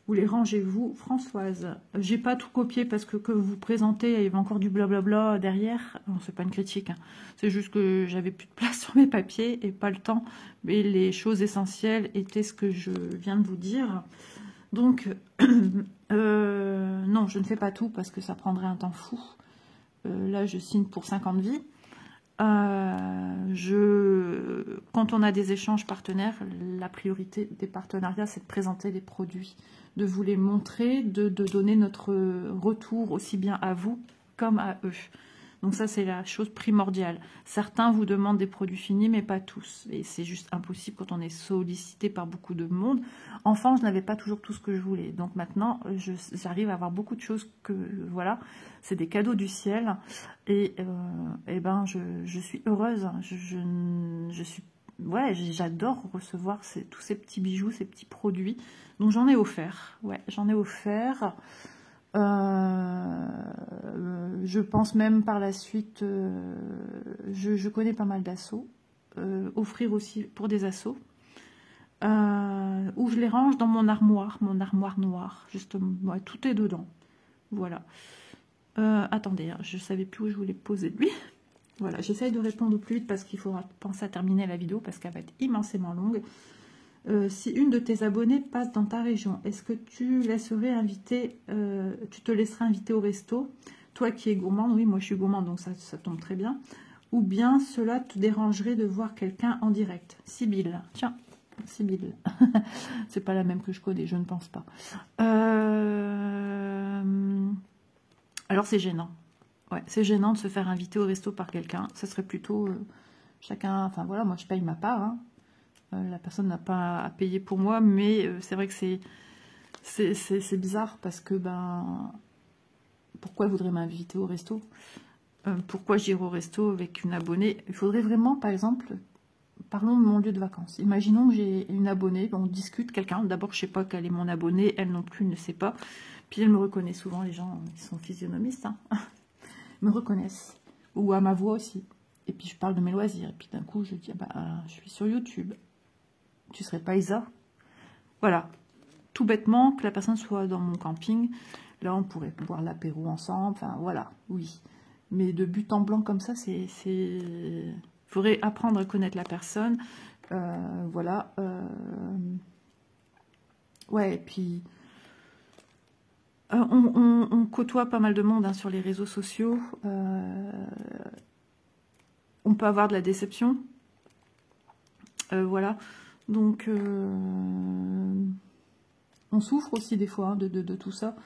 Où les rangez-vous, Françoise? J'ai pas tout copié parce que vous présentez, il y avait encore du blablabla derrière. Non, c'est pas une critique, hein. C'est juste que j'avais plus de place sur mes papiers et pas le temps. Mais les choses essentielles étaient ce que je viens de vous dire. Donc, non, je ne fais pas tout parce que ça prendrait un temps fou. Là, je signe pour 50 vies. Quand on a des échanges partenaires, la priorité des partenariats, c'est de présenter les produits, de vous les montrer, de donner notre retour aussi bien à vous comme à eux. Donc ça, c'est la chose primordiale. Certains vous demandent des produits finis, mais pas tous. Et c'est juste impossible quand on est sollicité par beaucoup de monde. Enfant, je n'avais pas toujours tout ce que je voulais. Donc maintenant, j'arrive à avoir beaucoup de choses que, voilà, c'est des cadeaux du ciel. Et ben, je suis heureuse. Je suis, ouais, j'adore recevoir tous ces petits bijoux, ces petits produits. Donc j'en ai offert. Ouais, j'en ai offert. Je pense même par la suite, je connais pas mal d'assos, offrir aussi pour des assos, où je les range dans mon armoire noire, justement, ouais, tout est dedans, voilà. Attendez, hein, je savais plus où je voulais poser lui. Voilà, j'essaye de répondre au plus vite parce qu'il faudra penser à terminer la vidéo parce qu'elle va être immensément longue. Si une de tes abonnées passe dans ta région, est-ce que tu te laisserais inviter au resto? Toi qui es gourmande, oui, moi je suis gourmande, donc ça tombe très bien. Ou bien cela te dérangerait de voir quelqu'un en direct? Sibylle, tiens, Sibylle. C'est pas la même que je connais, je ne pense pas. Alors c'est gênant. Ouais, c'est gênant de se faire inviter au resto par quelqu'un. Ça serait plutôt chacun... Enfin voilà, moi je paye ma part, hein. La personne n'a pas à payer pour moi, mais c'est vrai que c'est bizarre parce que ben pourquoi elle voudrait m'inviter au resto? Pourquoi j'irai au resto avec une abonnée? Il faudrait vraiment, par exemple, parlons de mon lieu de vacances. Imaginons que j'ai une abonnée, on discute, quelqu'un, d'abord je sais pas quel est mon abonné, elle non plus ne sait pas, puis elle me reconnaît souvent, les gens qui sont physionomistes, hein, me reconnaissent, ou à ma voix aussi, et puis je parle de mes loisirs, et puis d'un coup je dis, ah bah, je suis sur YouTube, tu serais pas Isa? Voilà, tout bêtement, que la personne soit dans mon camping, là on pourrait boire l'apéro ensemble, enfin voilà, oui. Mais de but en blanc comme ça, c'est... Il faudrait apprendre à connaître la personne. Voilà. Ouais, et puis... on côtoie pas mal de monde hein, sur les réseaux sociaux. On peut avoir de la déception. Voilà. Donc, on souffre aussi des fois hein, de tout ça.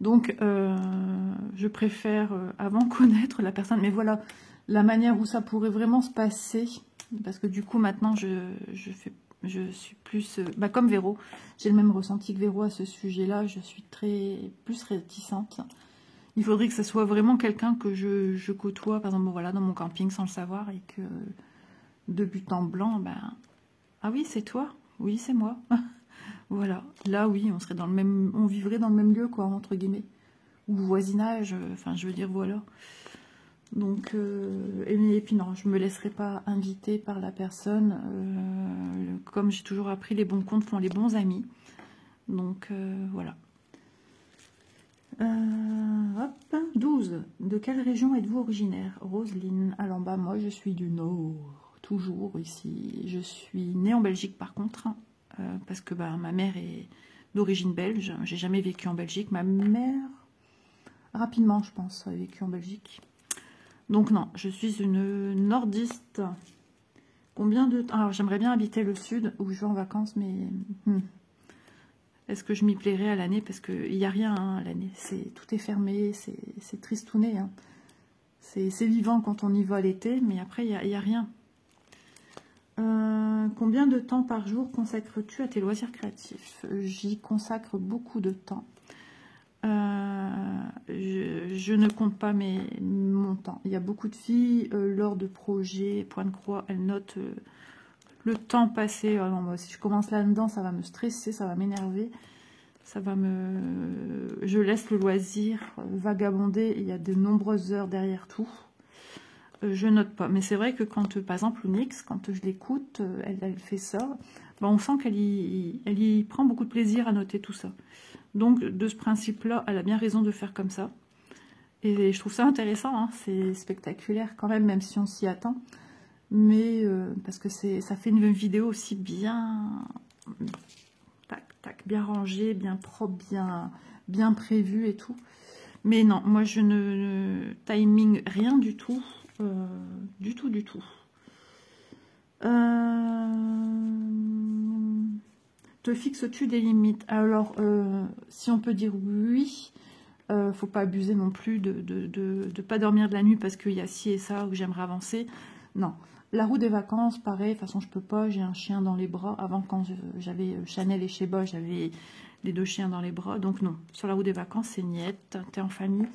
Donc, je préfère avant connaître la personne. Mais voilà, la manière où ça pourrait vraiment se passer, parce que du coup, maintenant, je suis plus... bah, comme Véro, j'ai le même ressenti que Véro à ce sujet-là. Je suis plus réticente. Il faudrait que ça soit vraiment quelqu'un que je côtoie, par exemple, voilà, dans mon camping sans le savoir, et que de but en blanc, ben... Ah oui, c'est toi? Oui, c'est moi. Voilà, là oui, on serait dans le même, on vivrait dans le même lieu, quoi, entre guillemets, ou voisinage, enfin, je veux dire, voilà. Donc, et puis non, je me laisserai pas inviter par la personne. Comme j'ai toujours appris, les bons comptes font les bons amis. Donc, voilà. Hop, 12. De quelle région êtes-vous originaire? Roselyne. Alors, bah, moi, je suis du Nord, toujours ici. Je suis née en Belgique, par contre, hein. Parce que bah, ma mère est d'origine belge. J'ai jamais vécu en Belgique. Ma mère, rapidement, je pense, a vécu en Belgique. Donc non, je suis une nordiste. Combien de temps? Alors j'aimerais bien habiter le sud où je vais en vacances, mais est-ce que je m'y plairais à l'année? Parce qu'il n'y a rien hein, à l'année. Tout est fermé, c'est tristouné. Hein. C'est vivant quand on y va l'été, mais après il n'y a rien. Combien de temps par jour consacres-tu à tes loisirs créatifs? J'y consacre beaucoup de temps. Je ne compte pas mon temps. Il y a beaucoup de filles, lors de projets, point de croix, elles notent le temps passé. Oh non, moi, si je commence là-dedans, ça va me stresser, ça va m'énerver. Je laisse le loisir vagabonder. Il y a de nombreuses heures derrière tout. Je note pas. Mais c'est vrai que quand, par exemple, Nix, quand je l'écoute, elle fait ça, ben, on sent qu'elle y prend beaucoup de plaisir à noter tout ça. Donc, de ce principe-là, elle a bien raison de faire comme ça. Et je trouve ça intéressant, hein, c'est spectaculaire quand même si on s'y attend. Mais, parce que ça fait une vidéo aussi bien... Tac, tac, bien rangée, bien propre, bien prévue et tout. Mais non, moi, je ne timing rien du tout. Du tout. Te fixes-tu des limites? Alors, si on peut dire oui, faut pas abuser non plus de pas dormir de la nuit parce qu'il y a ci et ça où j'aimerais avancer. Non. La roue des vacances, pareil, de toute façon, je peux pas. J'ai un chien dans les bras. Avant, quand j'avais Chanel et Sheba, j'avais les 2 chiens dans les bras. Donc non, sur la roue des vacances, c'est niette. T'es en famille.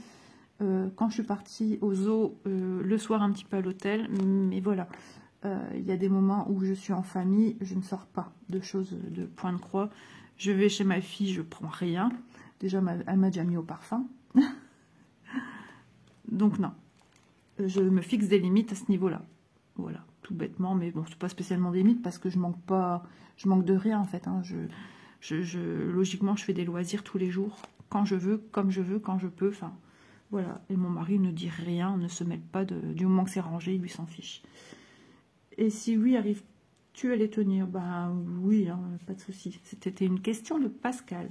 Quand je suis partie au zoo, le soir un petit peu à l'hôtel, mais voilà, il y a des moments où je suis en famille, je ne sors pas de choses de point de croix. Je vais chez ma fille, je prends rien. Déjà, elle m'a déjà mis au parfum. Donc non, je me fixe des limites à ce niveau-là. Voilà, tout bêtement, mais bon, c'est pas spécialement des limites parce que je manque de rien en fait. Hein. Logiquement, je fais des loisirs tous les jours, quand je veux, comme je veux, quand je peux, enfin... Voilà, et mon mari ne dit rien, ne se mêle pas du moment que c'est rangé, il lui s'en fiche. Et si oui, arrives-tu à les tenir? Ben oui, hein, pas de souci. C'était une question de Pascal.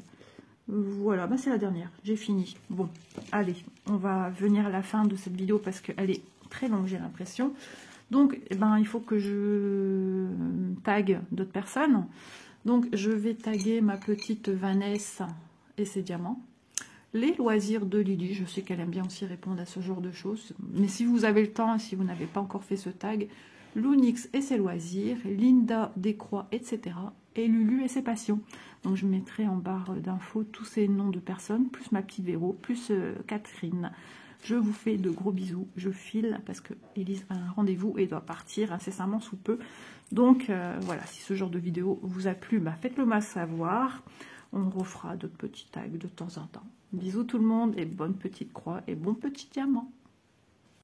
Voilà, ben c'est la dernière, j'ai fini. Bon, allez, on va venir à la fin de cette vidéo parce qu'elle est très longue, j'ai l'impression. Donc, eh ben, il faut que je tague d'autres personnes. Donc, je vais taguer ma petite Vanessa et ses diamants. Les loisirs de Lily, je sais qu'elle aime bien aussi répondre à ce genre de choses. Mais si vous avez le temps, si vous n'avez pas encore fait ce tag, Lounix et ses loisirs, Linda des croix, etc. et Lulu et ses passions. Donc je mettrai en barre d'infos tous ces noms de personnes, plus ma petite Véro, plus Catherine. Je vous fais de gros bisous, je file parce que Élise a un rendez-vous et doit partir incessamment sous peu. Donc voilà, si ce genre de vidéo vous a plu, bah, faites-le moi savoir. On refera d'autres petits tags de temps en temps. Bisous tout le monde et bonne petite croix et bon petit diamant.